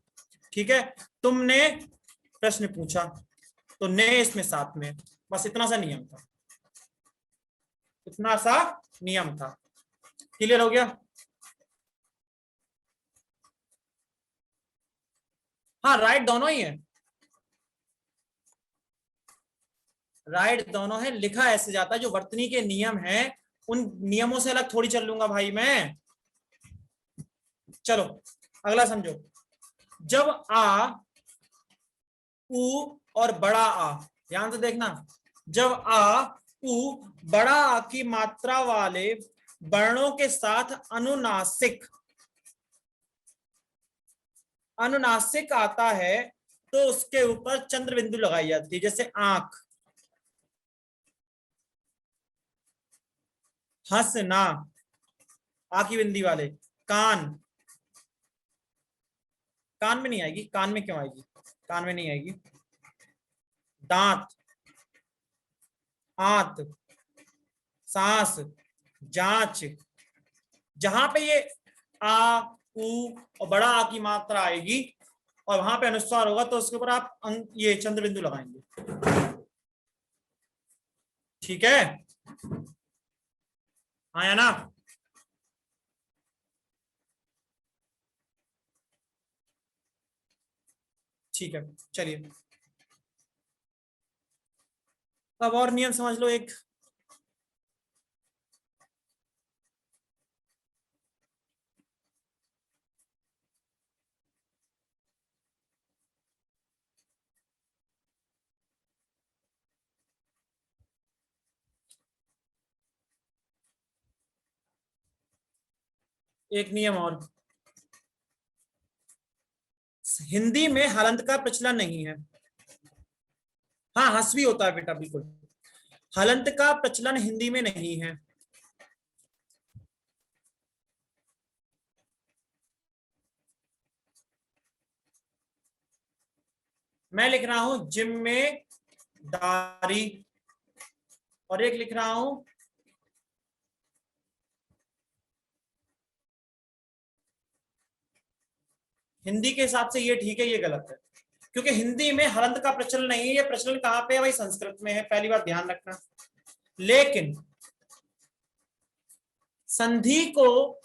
ठीक है? तुमने प्रश्न पूछा तो ने इसमें साथ में, बस इतना सा नियम था, इतना सा नियम था। क्लियर हो गया? हाँ राइट दोनों ही है। राइट दोनों है, लिखा ऐसे जाता है। जो वर्तनी के नियम है उन नियमों से अलग थोड़ी चल लूंगा भाई मैं। चलो अगला समझो। जब आ, उ और बड़ा आ, ध्यान से देखना, जब आ, उ, बड़ा आ की मात्रा वाले वर्णों के साथ अनुनासिक आता है तो उसके ऊपर चंद्र बिंदु लगाई जाती है। जैसे आंख, हंसना, आ की बिंदी वाले, कान, कान में नहीं आएगी, कान में क्यों आएगी, कान में नहीं आएगी, दांत, आंत, सांस, जांच, जहां पे ये आ, उ और बड़ा आ की मात्रा आएगी और वहां पे अनुस्वार होगा तो उसके ऊपर आप ये चंद्र बिंदु लगाएंगे। ठीक है, आया ना? ठीक है, चलिए अब और नियम समझ लो। एक नियम और, हिंदी में हलंत का प्रचलन नहीं है। हाँ हंस होता है बेटा, बिल्कुल। हलंत का प्रचलन हिंदी में नहीं है। मैं लिख रहा हूं जिम्मेदारी और एक लिख रहा हूं हिंदी के हिसाब से ये ठीक है, ये गलत है, क्योंकि हिंदी में हलंत का प्रचलन नहीं है। ये प्रचलन कहां पे है भाई? संस्कृत में है, पहली बार ध्यान रखना। लेकिन संधि को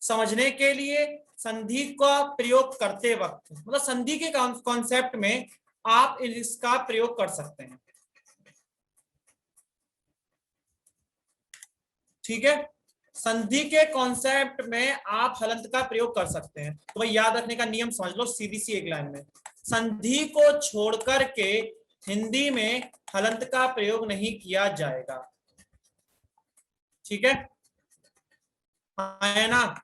समझने के लिए, संधि का प्रयोग करते वक्त, मतलब संधि के कॉन्सेप्ट में आप इसका प्रयोग कर सकते हैं। ठीक है, संधि के कॉन्सेप्ट में आप हलंत का प्रयोग कर सकते हैं। तो भाई याद रखने का नियम समझ लो, सीधी सी एक लाइन में, संधि को छोड़कर के हिंदी में हलंत का प्रयोग नहीं किया जाएगा। ठीक है, है ना?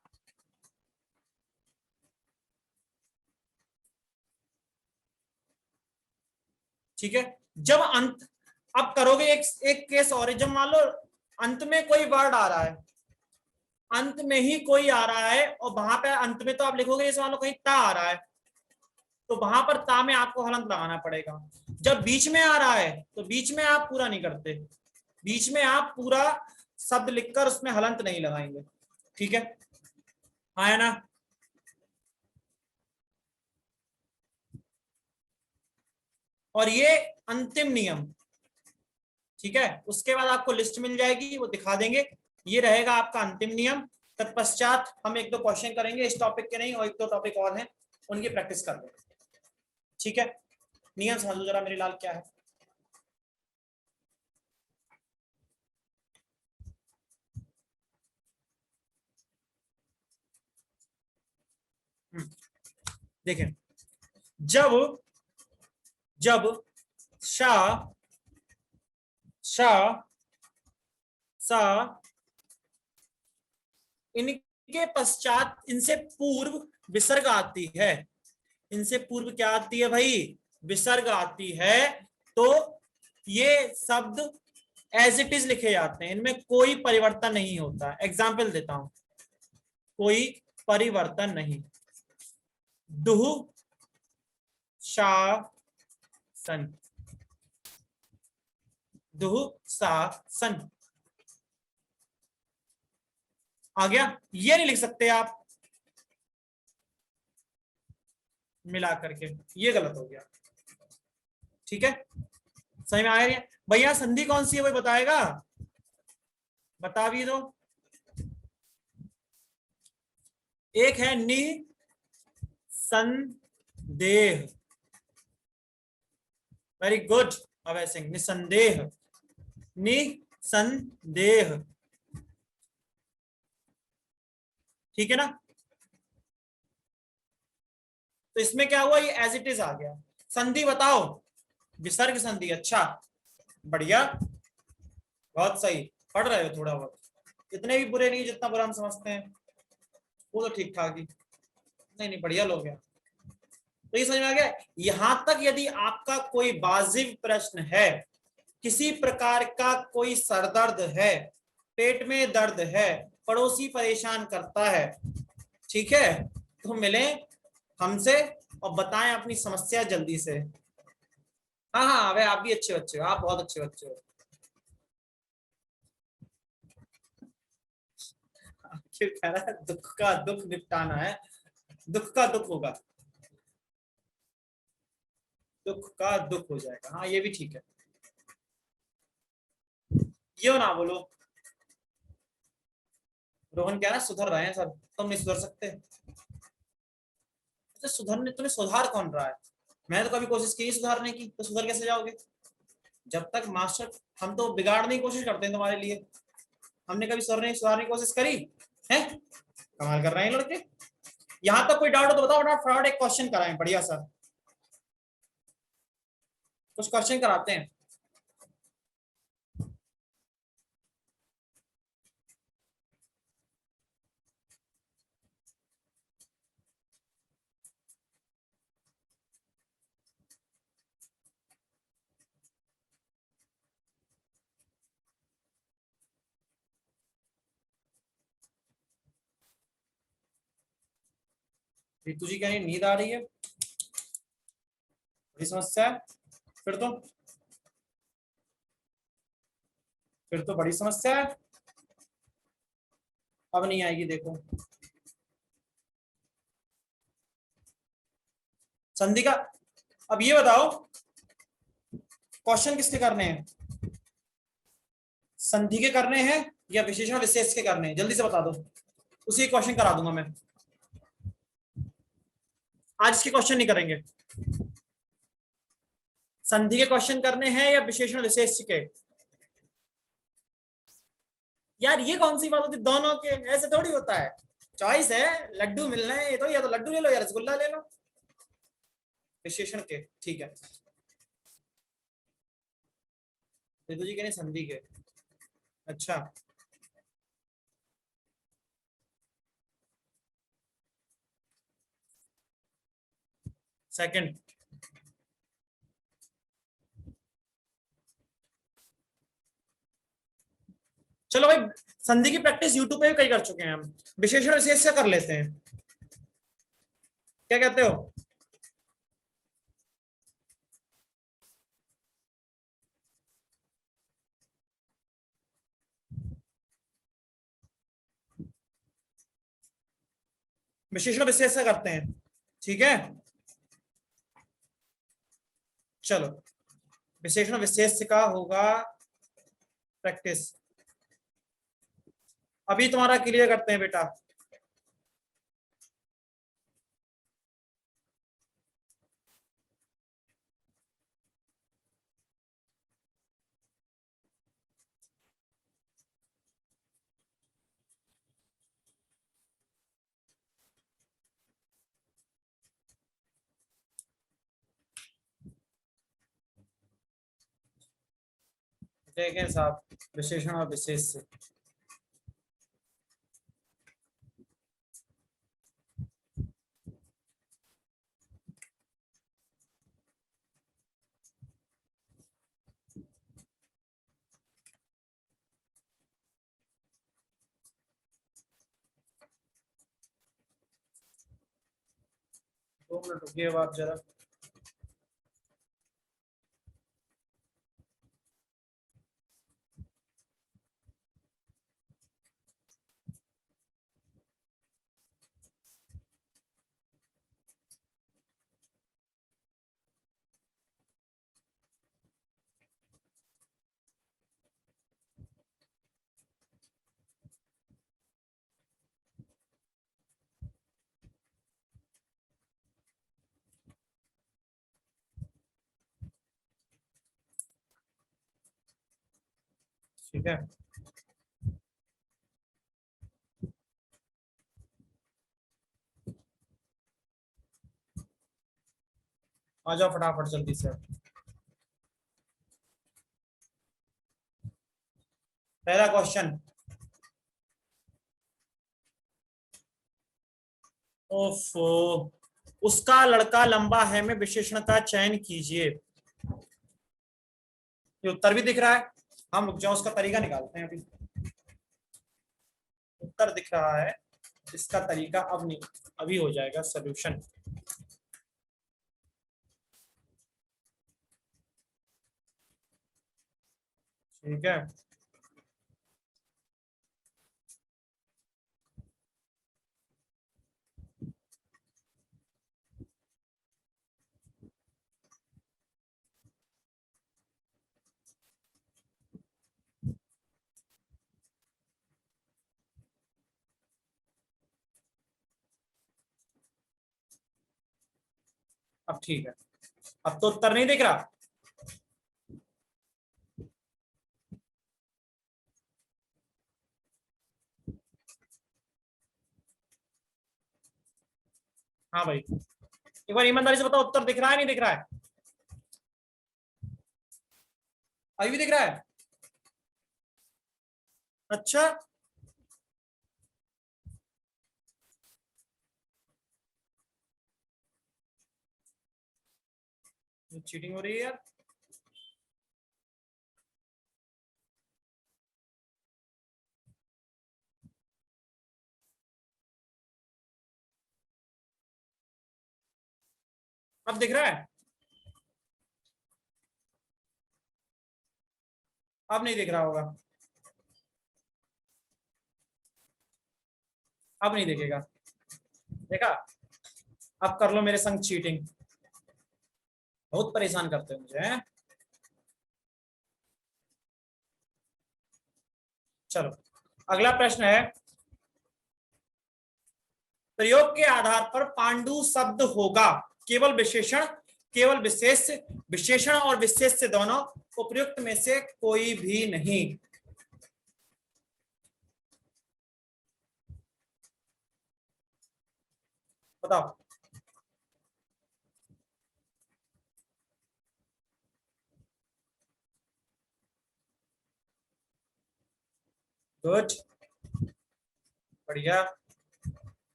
ठीक है, जब अंत, अब करोगे एक केस और है, जब मान लो अंत में कोई वर्ड आ रहा है, अंत में ही कोई आ रहा है और वहां पे अंत में तो आप लिखोगे, जैसे मान लो कहीं ता आ रहा है तो वहां पर ता में आपको हलंत लगाना पड़ेगा। जब बीच में आ रहा है तो बीच में आप पूरा नहीं करते, बीच में आप पूरा शब्द लिखकर उसमें हलंत नहीं लगाएंगे। ठीक है, आया ना? और ये अंतिम नियम। ठीक है, उसके बाद आपको लिस्ट मिल जाएगी, वो दिखा देंगे। ये रहेगा आपका अंतिम नियम। तत्पश्चात हम एक दो क्वेश्चन करेंगे इस टॉपिक के नहीं, और एक दो टॉपिक और हैं उनकी प्रैक्टिस कर लेंगे। ठीक है, नियम समझ लो जरा मेरे लाल क्या है। देखें, जब शा, सा, इनके पश्चात, इनसे पूर्व विसर्ग आती है। इनसे पूर्व क्या आती है भाई? विसर्ग आती है। तो ये शब्द एज इट इज लिखे जाते हैं, इनमें कोई परिवर्तन नहीं होता। एग्जाम्पल देता हूं, कोई परिवर्तन नहीं। दुह शासन, दुःशासन आ गया। ये नहीं लिख सकते आप मिला करके, ये गलत हो गया। ठीक है, सही में आ रही है भैया? संधि कौन सी है वो बताएगा, बता भी दो। एक है निसंदेह, वेरी गुड। अभय सिंह, निसंदेह, निसंदेह, ठीक है ना। तो इसमें क्या हुआ, ये एज इट इज आ गया। संधि बताओ, विसर्ग संधि, अच्छा बढ़िया, बहुत सही, पढ़ रहे हो थोड़ा बहुत, इतने भी बुरे नहीं जितना बुरा हम समझते हैं, वो तो ठीक ठाक ही, नहीं नहीं बढ़िया लोग हैं। तो ये समझ में आ गया। यहां तक यदि आपका कोई वाजिब प्रश्न है, किसी प्रकार का कोई सरदर्द है, पेट में दर्द है, पड़ोसी परेशान करता है, ठीक है, तो मिले हमसे और बताएं अपनी समस्या जल्दी से। हाँ हाँ भाई, आप भी अच्छे बच्चे हो, आप बहुत अच्छे बच्चे हो। क्यों कह रहा है, दुख का दुख निपटाना है, दुख का दुख होगा, दुख का दुख हो जाएगा, हाँ ये भी ठीक है। यो ना बोलो, रोहन कह रहा है सुधर रहे हैं सर, तुम नहीं सुधर सकते। तो सुधरने, तुम्हें सुधार कौन रहा है, मैंने तो कभी कोशिश की सुधारने की, तो सुधर कैसे जाओगे जब तक मास्टर, हम तो बिगाड़ने की कोशिश करते हैं तुम्हारे लिए, हमने कभी सुधारने की कोशिश करी है। कमाल कर रहे हैं लड़के। यहां तक कोई डाउट हो तो बताओ, फटाफट एक क्वेश्चन कराएं बढ़िया सर, कुछ क्वेश्चन कराते हैं। रितु जी, क्या ये नींद आ रही है, बड़ी समस्या है, फिर तो बड़ी समस्या है, अब नहीं आएगी देखो। संधि का, अब ये बताओ क्वेश्चन किसके करने हैं, संधि के करने हैं या विशेषण विशेष के करने हैं, जल्दी से बता दो, उसी क्वेश्चन करा दूंगा मैं, आज इसके क्वेश्चन नहीं करेंगे। संधि के क्वेश्चन करने हैं या विशेषण विशेष के, यार ये कौन सी बात होती, दोनों के ऐसे थोड़ी होता है, चॉइस है, लड्डू मिलना है तो, या तो लड्डू ले लो या रसगुल्ला ले लो, विशेषण के, ठीक है। रितु जी कह रहे संधि के, अच्छा सेकंड, चलो भाई, संधि की प्रैक्टिस यूट्यूब पे भी कई कर चुके हैं हम, विशेषण विशेष से कर लेते हैं, क्या कहते हो। विशेषण विशेष से करते हैं, ठीक है, चलो विशेषण विशेष का होगा प्रैक्टिस, अभी तुम्हारा क्लियर करते हैं बेटा। देखें साहब, विशेषण और विशेष से, दो मिनट रुकिए अब आप जरा, ठीक है, आ जाओ फटाफट जल्दी से। पहला क्वेश्चन, ओफो, उसका लड़का लंबा है में विशेषण का चयन कीजिए। ये उत्तर भी दिख रहा है, हम रुक जाओ उसका तरीका निकालते हैं। अभी उत्तर दिख रहा है, इसका तरीका अब नहीं, अभी हो जाएगा सॉल्यूशन। ठीक है, अब ठीक है, अब तो उत्तर नहीं दिख रहा। हाँ भाई, एक बार ईमानदारी से बताओ, उत्तर दिख रहा है नहीं दिख रहा है? अभी भी दिख रहा है? अच्छा, चीटिंग हो रही है यार। अब दिख रहा है? अब नहीं दिख रहा होगा, अब नहीं दिखेगा। देखा, अब कर लो मेरे संग चीटिंग, बहुत परेशान करते हो मुझे हैं? चलो अगला प्रश्न है, प्रयोग के आधार पर पांडु शब्द होगा केवल विशेषण, केवल विशेष, विशेषण और विशेष्य दोनों, उपयुक्त में से कोई भी नहीं। बताओ। गुड, बढ़िया।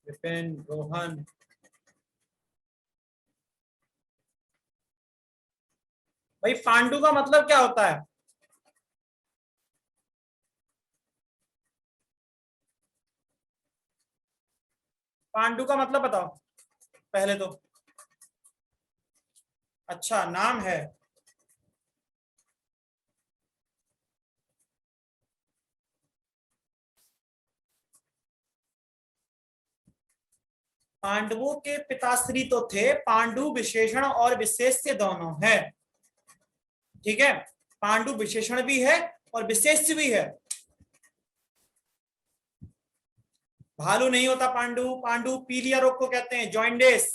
विपिन, रोहन, भाई पांडु का मतलब क्या होता है? पांडु का मतलब बताओ पहले तो। अच्छा, नाम है। पांडवों के पिताश्री तो थे, पांडु विशेषण और विशेष्य दोनों है। ठीक है, पांडु विशेषण भी है और विशेष्य भी है। भालू नहीं होता पांडु, पांडु पीलिया रोग को कहते हैं, जॉइंडिस,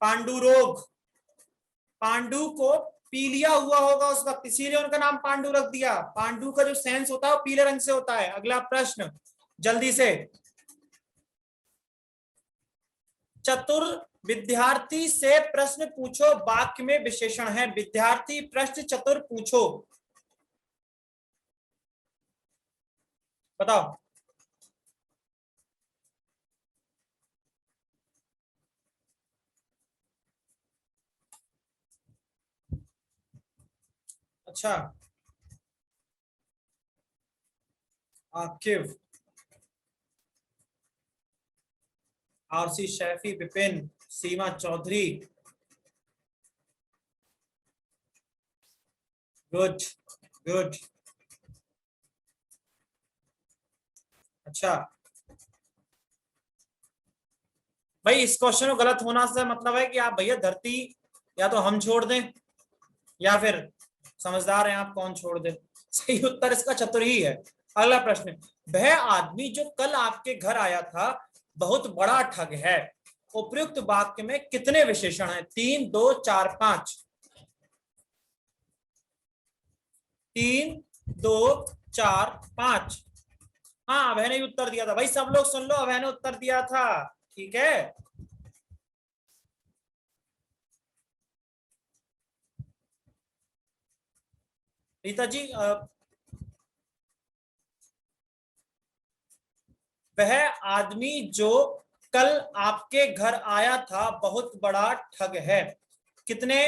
पांडु रोग। पांडु को पीलिया हुआ होगा उस वक्त, इसीलिए उनका नाम पांडु रख दिया। पांडु का जो सेंस होता है वो पीले रंग से होता है। अगला प्रश्न जल्दी से, चतुर विद्यार्थी से प्रश्न पूछो, वाक्य में विशेषण है। विद्यार्थी प्रश्न चतुर पूछो, बताओ। अच्छा, Aqib, RC Shaifi, Vipin, Seema Chaudhary. Good good. अच्छा भाई, इस क्वेश्चन को गलत होना से मतलब है कि आप भैया धरती या तो हम छोड़ दें या फिर समझदार हैं आप, कौन छोड़ दे। सही उत्तर इसका चतुर ही है। अगला प्रश्न, वह आदमी जो कल आपके घर आया था बहुत बड़ा ठग है। उपयुक्त वाक्य में कितने विशेषण हैं? 3, 2, 4, 5। 3, 2, 4, 5। हाँ, अभय ने उत्तर दिया था भाई, सब लोग सुन लो, अभय ने उत्तर दिया था। ठीक है, रीता जी, वह आदमी जो कल आपके घर आया था बहुत बड़ा ठग है। कितने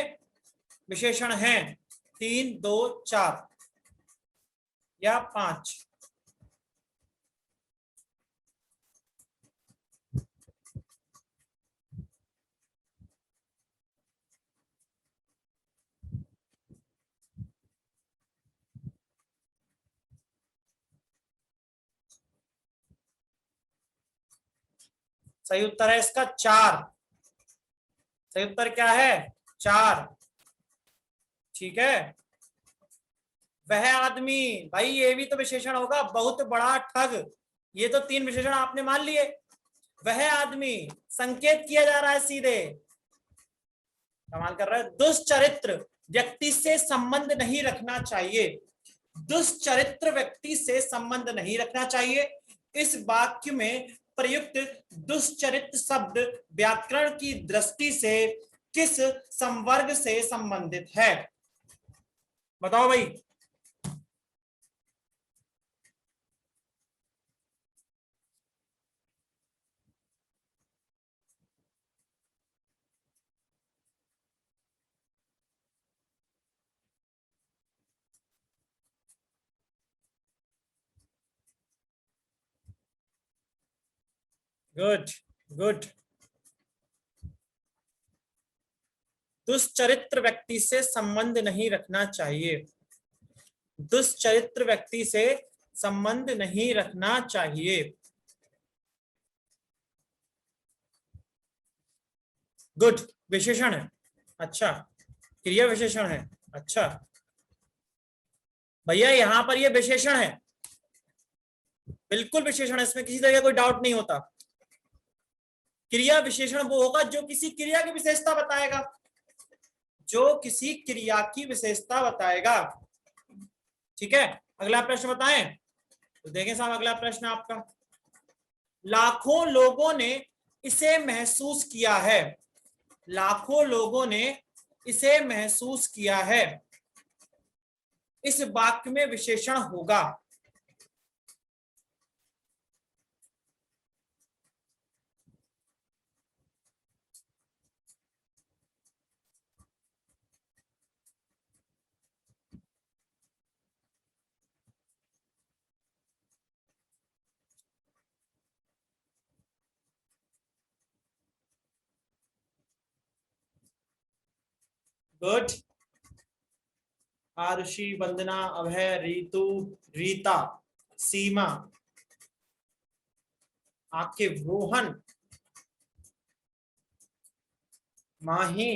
विशेषण हैं? 3, 2, 4 या 5? सही उत्तर है इसका 4। सही उत्तर क्या है? 4। ठीक है, वह आदमी, भाई ये भी तो विशेषण होगा, बहुत बड़ा ठग, ये तो 3 विशेषण आपने मान लिए। वह आदमी संकेत किया जा रहा है सीधे, कमाल कर रहा है। दुष्चरित्र व्यक्ति से संबंध नहीं रखना चाहिए। दुष्चरित्र व्यक्ति से संबंध नहीं रखना चाहिए। इस वाक्य में प्रयुक्त दुष्चरित्र शब्द व्याकरण की दृष्टि से किस संवर्ग से संबंधित है? बताओ भाई। Good good. दुष्चरित्र व्यक्ति से संबंध नहीं रखना चाहिए। दुष्चरित्र व्यक्ति से संबंध नहीं रखना चाहिए। गुड, विशेषण है। अच्छा, क्रिया विशेषण है। अच्छा भैया, यहां पर ये विशेषण है, बिल्कुल विशेषण है, इसमें किसी तरह का कोई डाउट नहीं होता। क्रिया विशेषण वो होगा जो किसी क्रिया की विशेषता बताएगा, जो किसी क्रिया की विशेषता बताएगा। ठीक है, अगला प्रश्न बताएं तो देखें साहब, अगला प्रश्न आपका। लाखों लोगों ने इसे महसूस किया है। लाखों लोगों ने इसे महसूस किया है, इस वाक्य में विशेषण होगा। गुड। आरुषि, वंदना, अभय, रीतू, रीता, सीमा, आकिब, रोहन, माही,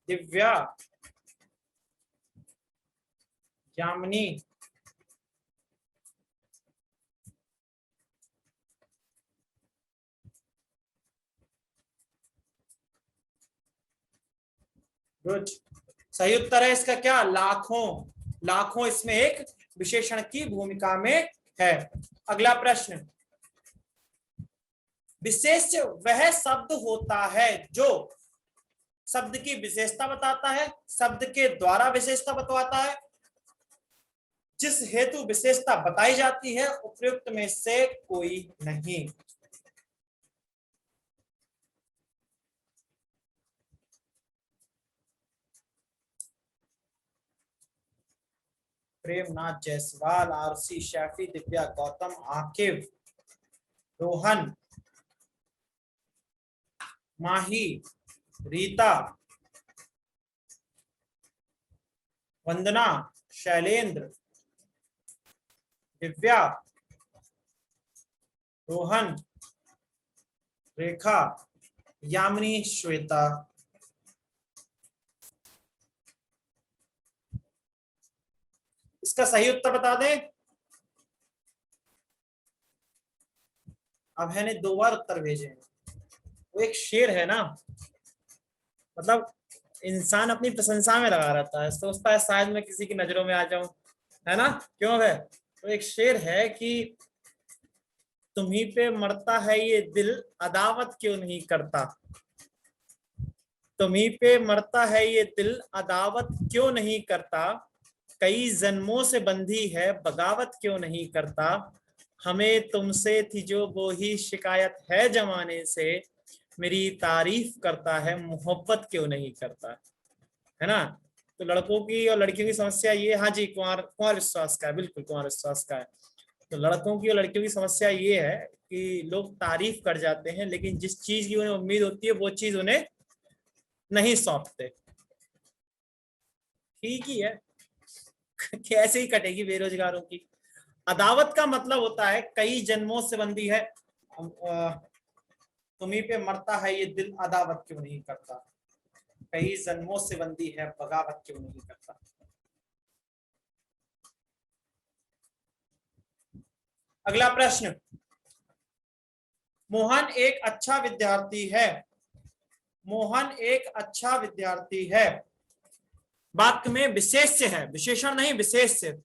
दिव्या, यामिनी, गुड। सही उत्तर है इसका क्या? लाखों। लाखों इसमें एक विशेषण की भूमिका में है। अगला प्रश्न। विशेष वह शब्द होता है जो शब्द की विशेषता बताता है, शब्द के द्वारा विशेषता बतवाता है, जिस हेतु विशेषता बताई जाती है, उपयुक्त में से कोई नहीं। प्रेमनाथ जायसवाल, आरसी, शैफी, दिव्या, गौतम, आकिब, रोहन, माही, रीता, वंदना, शैलेंद्र, दिव्या, रोहन, रेखा, यामिनी, श्वेता। इसका सही उत्तर बता दें। अभय ने 2 बार उत्तर भेजे हैं। वो एक शेर है ना, मतलब इंसान अपनी प्रशंसा में लगा रहता है, सोचता है शायद मैं किसी की नजरों में आ जाऊं, है ना, क्यों है? तो एक शेर है कि तुम्हीं पे मरता है ये दिल अदावत क्यों नहीं करता, तुम्हीं पे मरता है ये दिल अदावत क्यों नहीं करता, कई जन्मों से बंधी है बगावत क्यों नहीं करता, हमें तुमसे थी जो वो ही शिकायत है जमाने से, मेरी तारीफ करता है मोहब्बत क्यों नहीं करता, है ना। तो लड़कों की और लड़कियों की समस्या ये, हाँ जी, कुंवर कुंवर विश्वास का है, बिल्कुल कुंवर विश्वास का है। तो लड़कों की और लड़कियों की समस्या ये है कि लोग तारीफ कर जाते हैं, लेकिन जिस चीज की उन्हें उम्मीद होती है वो चीज उन्हें नहीं सौंपते। ठीक ही है, कैसे ही कटेगी बेरोजगारों की। अदावत का मतलब होता है कई जन्मों से बंदी है, तुम्हीं पे मरता है ये दिल अदावत क्यों नहीं करता, कई जन्मों से बंदी है बगावत क्यों नहीं करता। अगला प्रश्न, मोहन एक अच्छा विद्यार्थी है, मोहन एक अच्छा विद्यार्थी है, वाक्य में विशेष्य है, विशेषण नहीं विशेष्य।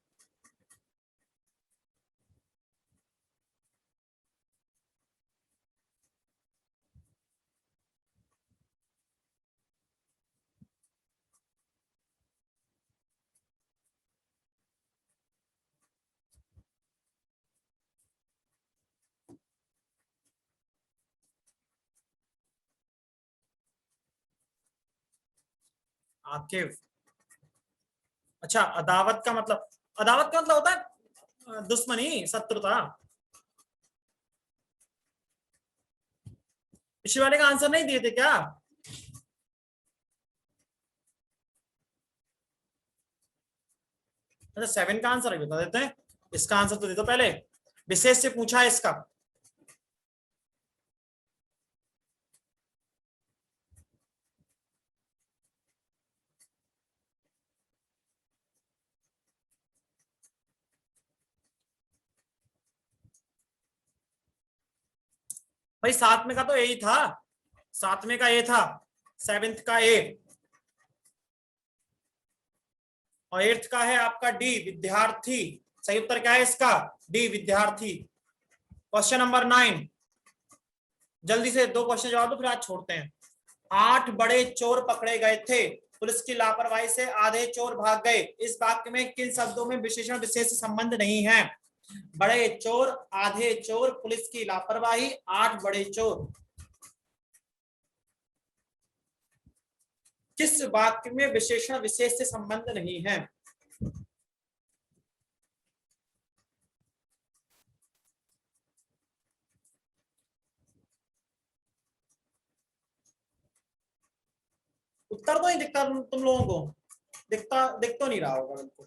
आकिब, अच्छा अदावत का मतलब, अदावत का मतलब होता है दुश्मनी, शत्रुता। पिछले वाले का आंसर नहीं दिए थे क्या? अच्छा 7 का आंसर अभी बता देते हैं, इसका आंसर तो दे दो पहले, विशेष से पूछा है इसका। भाई 7वें का तो यही था, 7वें का ए था, 7th का ए, और 8th का है आपका डी विद्यार्थी। सही उत्तर क्या है इसका? डी विद्यार्थी। क्वेश्चन नंबर 9, जल्दी से 2 क्वेश्चन जवाब दो फिर आज छोड़ते हैं। 8 बड़े चोर पकड़े गए थे, पुलिस की लापरवाही से आधे चोर भाग गए, इस वाक्य में किन शब्दों में विशेषण विशेष संबंध नहीं है? बड़े चोर, आधे चोर, पुलिस की लापरवाही, 8 बड़े चोर, किस वाक्य में विशेषण विशेष से संबंध नहीं है? उत्तर तो नहीं दिखता तुम लोगों को, दिख तो नहीं रहा होगा बिल्कुल।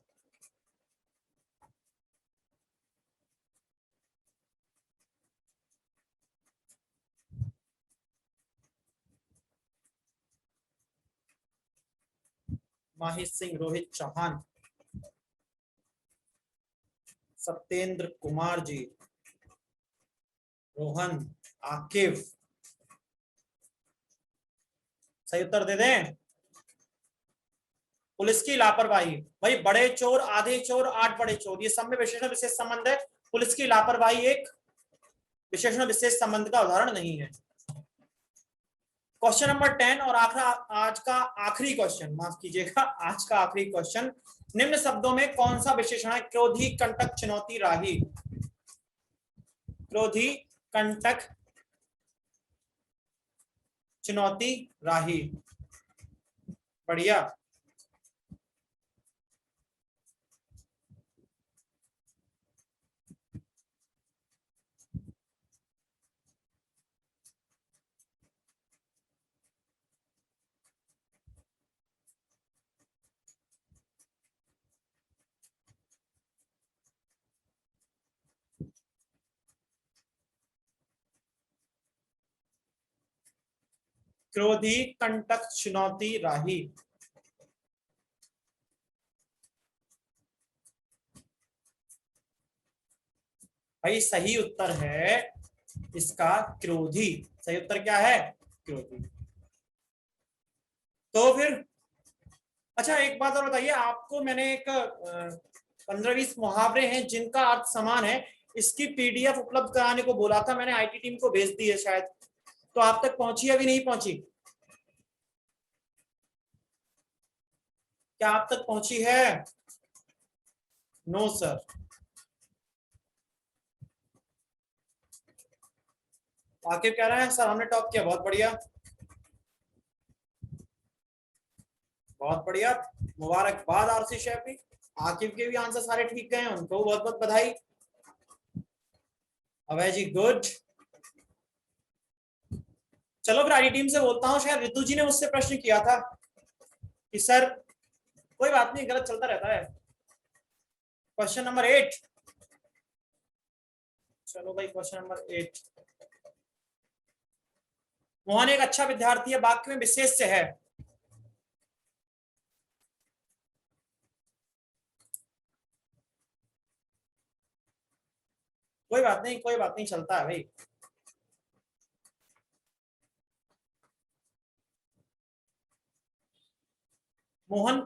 माहिर सिंह, रोहित चौहान, सत्येंद्र कुमार जी, रोहन, आकिब, सही उत्तर दे दें? पुलिस की लापरवाही। भाई बड़े चोर, आधे चोर, 8 बड़े चोर, ये सब में विशेषण विशेष संबंध है, पुलिस की लापरवाही एक विशेषण विशेष संबंध का उदाहरण नहीं है। क्वेश्चन नंबर 10 और आज का आखिरी क्वेश्चन, माफ कीजिएगा, आज का आखिरी क्वेश्चन, निम्न शब्दों में कौन सा विशेषण है? क्रोधी, कंटक, चुनौती, राही। क्रोधी, कंटक, चुनौती, राही। बढ़िया। क्रोधी, कंटक, चुनौती, राही। भाई सही उत्तर है इसका क्रोधी। सही उत्तर क्या है? क्रोधी। तो फिर अच्छा एक बात और बताइए, आपको मैंने एक 15-20 मुहावरे हैं जिनका अर्थ समान है, इसकी पीडीएफ उपलब्ध कराने को बोला था मैंने, आईटी टीम को भेज दी है शायद, तो आप तक पहुंची अभी नहीं पहुंची? क्या आप तक पहुंची है? No sir. आकिब कह रहे हैं सर हमने टॉप किया। बहुत बढ़िया, बहुत बढ़िया, मुबारकबाद आरसी शैफी। आकिब के भी आंसर सारे ठीक गए हैं, उनको बहुत बहुत बधाई। अभय जी गुड। चलो फिर आईटी टीम से बोलता हूँ, शायद रितु जी ने मुझसे प्रश्न किया था कि सर, कोई बात नहीं, गलत चलता रहता है। Question number 8। चलो भाई क्वेश्चन नंबर 8। मोहन एक अच्छा विद्यार्थी है, वाक्य में विशेष से है। कोई बात नहीं, कोई बात नहीं, चलता है भाई। मोहन,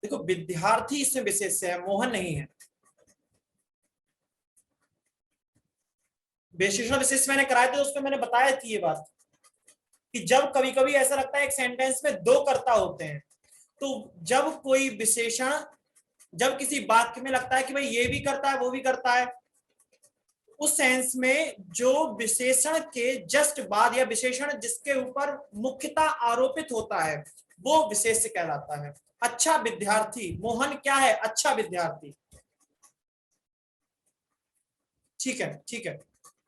देखो विद्यार्थी इसमें विशेष से है, मोहन नहीं है। विशेषण विशेष मैंने कराए थे, उसमें मैंने बताया थी ये बात कि जब कभी कभी ऐसा लगता है एक सेंटेंस में दो कर्ता होते हैं, तो जब कोई विशेषण, जब किसी वाक्य में लगता है कि भाई ये भी करता है वो भी करता है, उस सेंस में जो विशेषण के जस्ट बाद या विशेषण जिसके ऊपर मुख्यता आरोपित होता है वो विशेष कहलाता है। अच्छा विद्यार्थी, मोहन क्या है? अच्छा विद्यार्थी। ठीक है, ठीक है,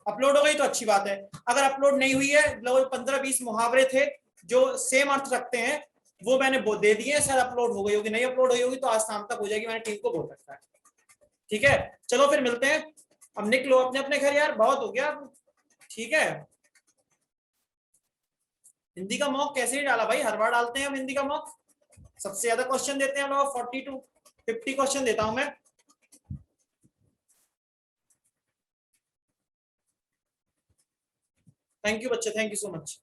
अपलोड हो गई तो अच्छी बात है। अगर अपलोड नहीं हुई है, लगभग 15-20 मुहावरे थे जो सेम अर्थ रखते हैं, वो मैंने दे दिए, शायद अपलोड हो गई होगी, नहीं अपलोड हुई होगी तो आज शाम तक हो जाएगी, मैंने टीम को बोल रखा है। ठीक है, चलो फिर मिलते हैं, अब निकलो अपने अपने घर यार, बहुत हो गया। ठीक है, हिंदी का मॉक कैसे ही डाला भाई, हर बार डालते हैं हम हिंदी का मॉक, सबसे ज्यादा क्वेश्चन देते हैं हम लोग, 40 to 50 क्वेश्चन देता हूं मैं। थैंक यू बच्चे, thank you so much,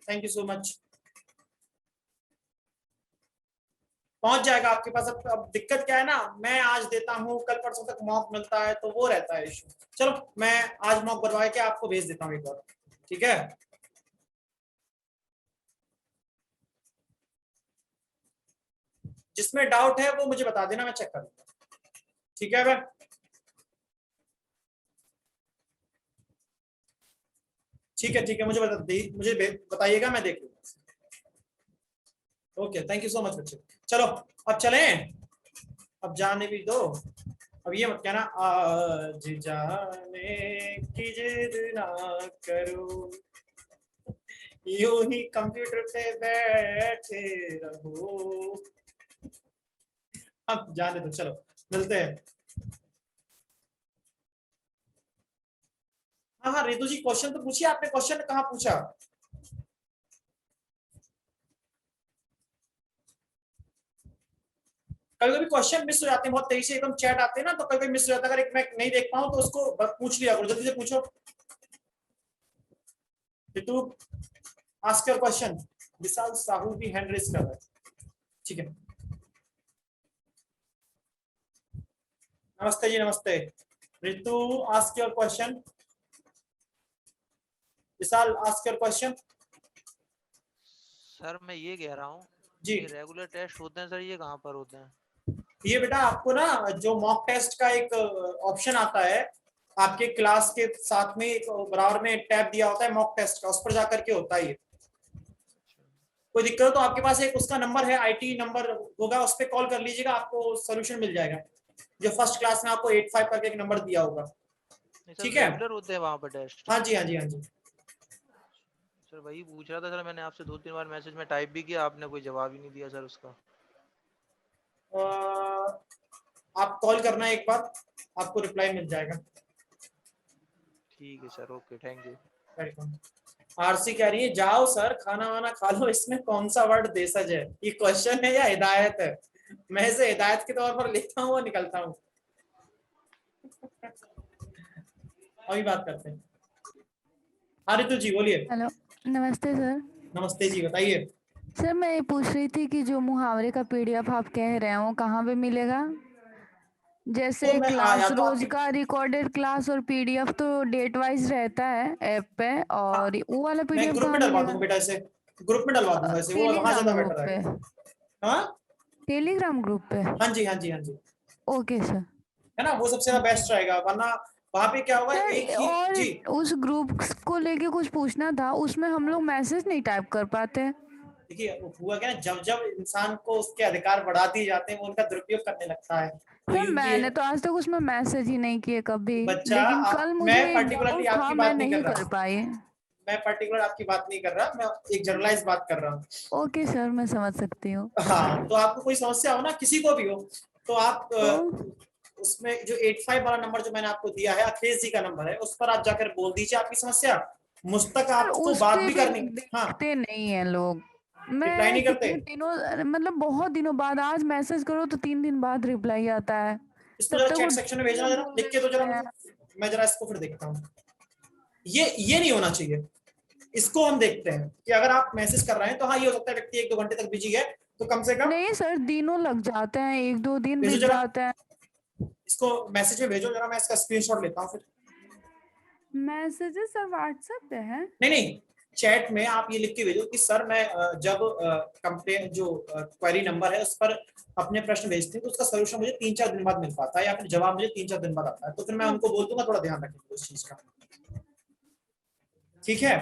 thank you so much. पहुंच जाएगा आपके पास। अब दिक्कत क्या है ना, मैं आज देता हूं, कल परसों तक मॉक मिलता है, तो वो रहता है इशू। चलो मैं आज मॉक बनवा के आपको भेज देता हूं एक बार, ठीक है? जिसमें डाउट है वो मुझे बता देना, मैं चेक कर लूंगा। ठीक है भाई, ठीक है, ठीक है, मुझे बताइएगा, मैं देख लूंगा। Okay, thank you so much बच्चे। चलो अब चलें, अब जाने भी दो। अब ये मत कहना आज जाने की जिद ना करो, यूं ही कंप्यूटर पे बैठे रहो। अब जाने दो, चलो मिलते हैं। हाँ हाँ रितु जी, क्वेश्चन तो पूछिए, आपने क्वेश्चन कहाँ पूछा? कभी कभी क्वेश्चन मिस हो जाते हैं, बहुत तेजी से एकदम चैट आते हैं ना, तो कभी कभी मिस हो जाता है। अगर मैं नहीं देख पाऊं तो उसको पूछ लिया करो, जल्दी से पूछो। Ritu ask your question. Vishal Sahu भी हैंड रेज कर रहा है, ठीक है। नमस्ते जी, नमस्ते। Ritu ask your question. Vishal ask your question. Sir मैं ये कह रहा हूँ जी, ये रेगुलर टेस्ट होते हैं सर, ये कहाँ पर होते हैं? ये बेटा आपको ना जो मॉक टेस्ट का एक ऑप्शन आता है आपके क्लास के साथ में, एक बराबर में टैब दिया होता है मॉक टेस्ट का, उस पर जाकर के होता है ये। कोई दिक्कत हो तो आपके पास एक उसका नंबर है, आईटी नंबर होगा, उस पर कॉल कर लीजिएगा, आपको सोल्यूशन मिल जाएगा। जो फर्स्ट क्लास में आपको 85 करके एक नंबर दिया होगा, ठीक है? रेगुलर होते हैं वहाँ पर टेस्ट? हाँ जी, हाँ जी, हाँ जी। सर वही पूछ रहा था सर, मैंने आपसे 2-3 बार मैसेज में टाइप भी किया, आपने कोई जवाब ही नहीं दिया सर उसका। आप कॉल करना एक बार, आपको रिप्लाई मिल जाएगा। ठीक है sir, okay, thank you. Welcome. RC कह रही है जाओ सर खाना वाना खा लो, इसमें कौन सा वर्ड देसज है? ये क्वेश्चन है या हिदायत है? मैं इसे हिदायत के तौर पर लेता हूँ और निकलता हूँ। अभी बात करते हैं। हाँ रितु जी बोलिए। हेलो, नमस्ते सर। नमस्ते जी, बताइए। सर मैं ये पूछ रही थी कि जो मुहावरे का पीडीएफ आप कह रहे हैं वो कहाँ पे मिलेगा? जैसे तो मैं क्लास या तो रोज आपकी का रिकॉर्डेड क्लास और पीडीएफ तो डेट वाइज रहता है ऐप पे, और वो वाला मैं पीडीएफ ग्रुप कहाँ में डलवा मिलेगा? दूंगा बेटा, इसे ग्रुप में डलवा दूंगा, इसे वो वहां टेलीग्राम ज्यादा ग्रुप बेटर पे? है। हाँ टेलीग्राम ग्रुप पे? हाँ जी, हाँ जी, हाँ जी, ओके सर। है ना, वो सबसे ज्यादा बेस्ट रहेगा, वरना वहां पे क्या होगा एक सर ही और जी। उस ग्रुप को लेके कुछ पूछना था, उसमें हम लोग मैसेज नहीं टाइप कर पाते। देखिए हुआ क्या है, जब जब इंसान को उसके अधिकार बढ़ा दिए जाते हैं वो उनका दुरुपयोग करने लगता है। तो सर ये मैंने तो आज तक उसमें मैसेज ही नहीं किए कभी, बच्चा लेकिन कल मैं मुझे एक पर्टिकुलरली डाउट था, आपकी मैं बात नहीं नहीं कर कर रहा, पाई। मैं पर्टिकुलर आपकी बात नहीं कर रहा, मैं एक जनरलाइज बात कर रहा हूँ। ओके सर, मैं समझ सकती हूँ। हाँ, तो आपको कोई समस्या हो ना, किसी को भी हो, तो आप तो उसमें जो 85 वाला नंबर जो मैंने आपको दिया है, अखिलेश जी का नंबर है, उस पर आप जाकर बोल दीजिए आपकी समस्या। मुझ तक सर आपको उस बात पे भी भी करनी। हाँ, देखते नहीं है लोग। रिप्लाई मैं नहीं करते। कितने दिनों, मतलब बहुत दिनों बाद, आज मैसेज करो तो 3 दिन बाद रिप्लाई आता है। इसको तब जरा तक वो चैट सेक्शन में भेजना, जरा बोल लिख रहे के तो जरा होते हैं। मुझे, मैं जरा इसको फिर देखता हूँ। ये नहीं होना चाहिए, इसको हम देखते हैं कि अगर आप मैसेज कर रहे हैं तो हाँ ये हो सकता है व्यक्ति 1-2 घंटे तक बिजी है, तो कम से कम नहीं सर, दिनों लग जाते हैं, 1-2 दिन भेजो बीत जरा, जाते हैं। इसको मैसेज में भेजो जरा, मैं इसका स्क्रीनशॉट लेता हूँ फिर। मैसेजेस सर व्हाट्सएप पे है? नहीं नहीं, चैट में आप ये लिख के भेजो कि सर मैं जब कंप्लेन जो क्वेरी नंबर है उस पर अपने प्रश्न भेजती हूँ तो उसका सलूशन मुझे 3-4 दिन बाद मिल पाता है, या फिर जवाब मुझे 3-4 दिन बाद आता है, तो फिर मैं उनको बोल दूंगा थोड़ा ध्यान रखेंगे उस चीज का, ठीक है।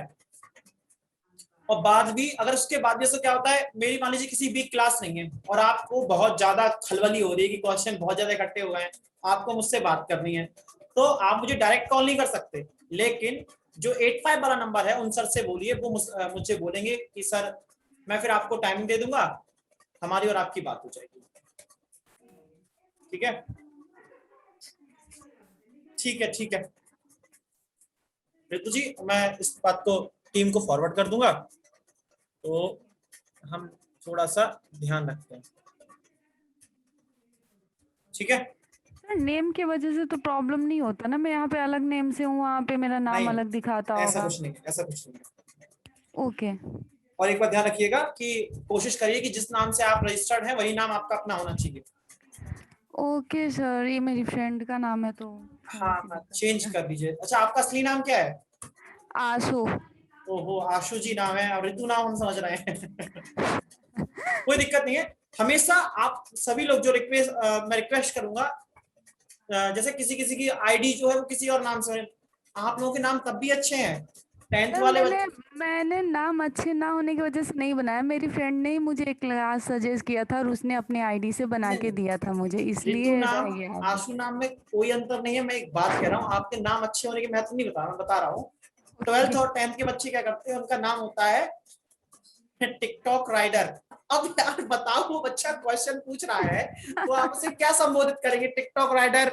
और बाद भी अगर उसके बाद जैसे क्या होता है, मेरी मान लीजिए किसी भी क्लास नहीं है और आपको बहुत ज्यादा खलबली हो रही है कि क्वेश्चन बहुत ज्यादा इकट्ठे हो गए हैं, आपको मुझसे बात करनी है, तो आप मुझे डायरेक्ट कॉल नहीं कर सकते, लेकिन जो 85 वाला नंबर है उन सर से बोलिए, वो मुझसे बोलेंगे कि सर मैं फिर आपको टाइमिंग दे दूंगा, हमारी और आपकी बात हो जाएगी, ठीक है। ठीक है, ठीक है रितु जी, मैं इस बात को टीम को फॉरवर्ड कर दूंगा, तो हम थोड़ा सा ध्यान रखते हैं, ठीक है। सर नेम की वजह से तो प्रॉब्लम नहीं होता ना? मैं यहाँ पे अलग नेम से हूँ, वहाँ पे मेरा नाम नहीं, अलग दिखाता ऐसा होगा। कुछ नहीं है, ऐसा कुछ नहीं है। ओके। और एक बार ध्यान रखिएगा कि कोशिश करिए कि जिस नाम से आप रजिस्टर्ड हैं वही नाम आपका अपना होना चाहिए। ओके सर, ये मेरी फ्रेंड का नाम है तो हाँ हाँ, चेंज कर दीजिए। अच्छा, आपका असली नाम क्या है? आशु। ओहो, आशु जी नाम है और ऋतु नाम हम समझ रहे हैं। कोई दिक्कत नहीं है, हमेशा आप सभी लोग जो मैं रिक्वेस्ट करूंगा, जैसे किसी किसी की आईडी जो है वो किसी और नाम से, आप लोगों के नाम तब भी अच्छे हैं, 10th सर वाले मैंने नाम अच्छे ना होने की वजह से नहीं बनाया, मेरी फ्रेंड ने ही मुझे एक क्लास सजेस्ट किया था और उसने अपने आईडी से बना के दिया था मुझे, ऋतु इसलिए रह नाम गया। आशु नाम में कोई अंतर नहीं है। मैं एक बात कह रहा हूँ, आपके नाम अच्छे होने के महत्व नहीं बता रहा, मैं बता रहा हूँ 12th और 10th के बच्चे क्या करते हैं, उनका नाम होता है टिकटॉक राइडर। अब यार बताओ, वो बच्चा क्वेश्चन पूछ रहा है तो आप उसे क्या संबोधित करेंगे? टिकटॉक राइडर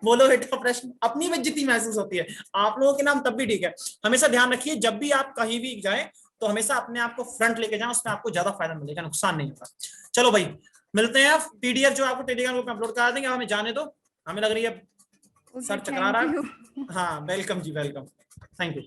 बोलो बेटा, प्रश्न अपनी बेइज्जती महसूस होती है। आप लोगों के नाम तब भी ठीक है। हमेशा ध्यान रखिए, जब भी आप कहीं भी जाएं तो हमेशा अपने आप को फ्रंट लेके जाएं, उसमें आपको ज्यादा फायदा मिलेगा, नुकसान नहीं होगा। चलो भाई, मिलते हैं। पीडीएफ जो आपको टेलीग्राम ग्रुप में अपलोड करा देंगे, हमें जाने दो, हमें लग रही है सर चकरा रहा है। हाँ welcome ji, welcome, thank you.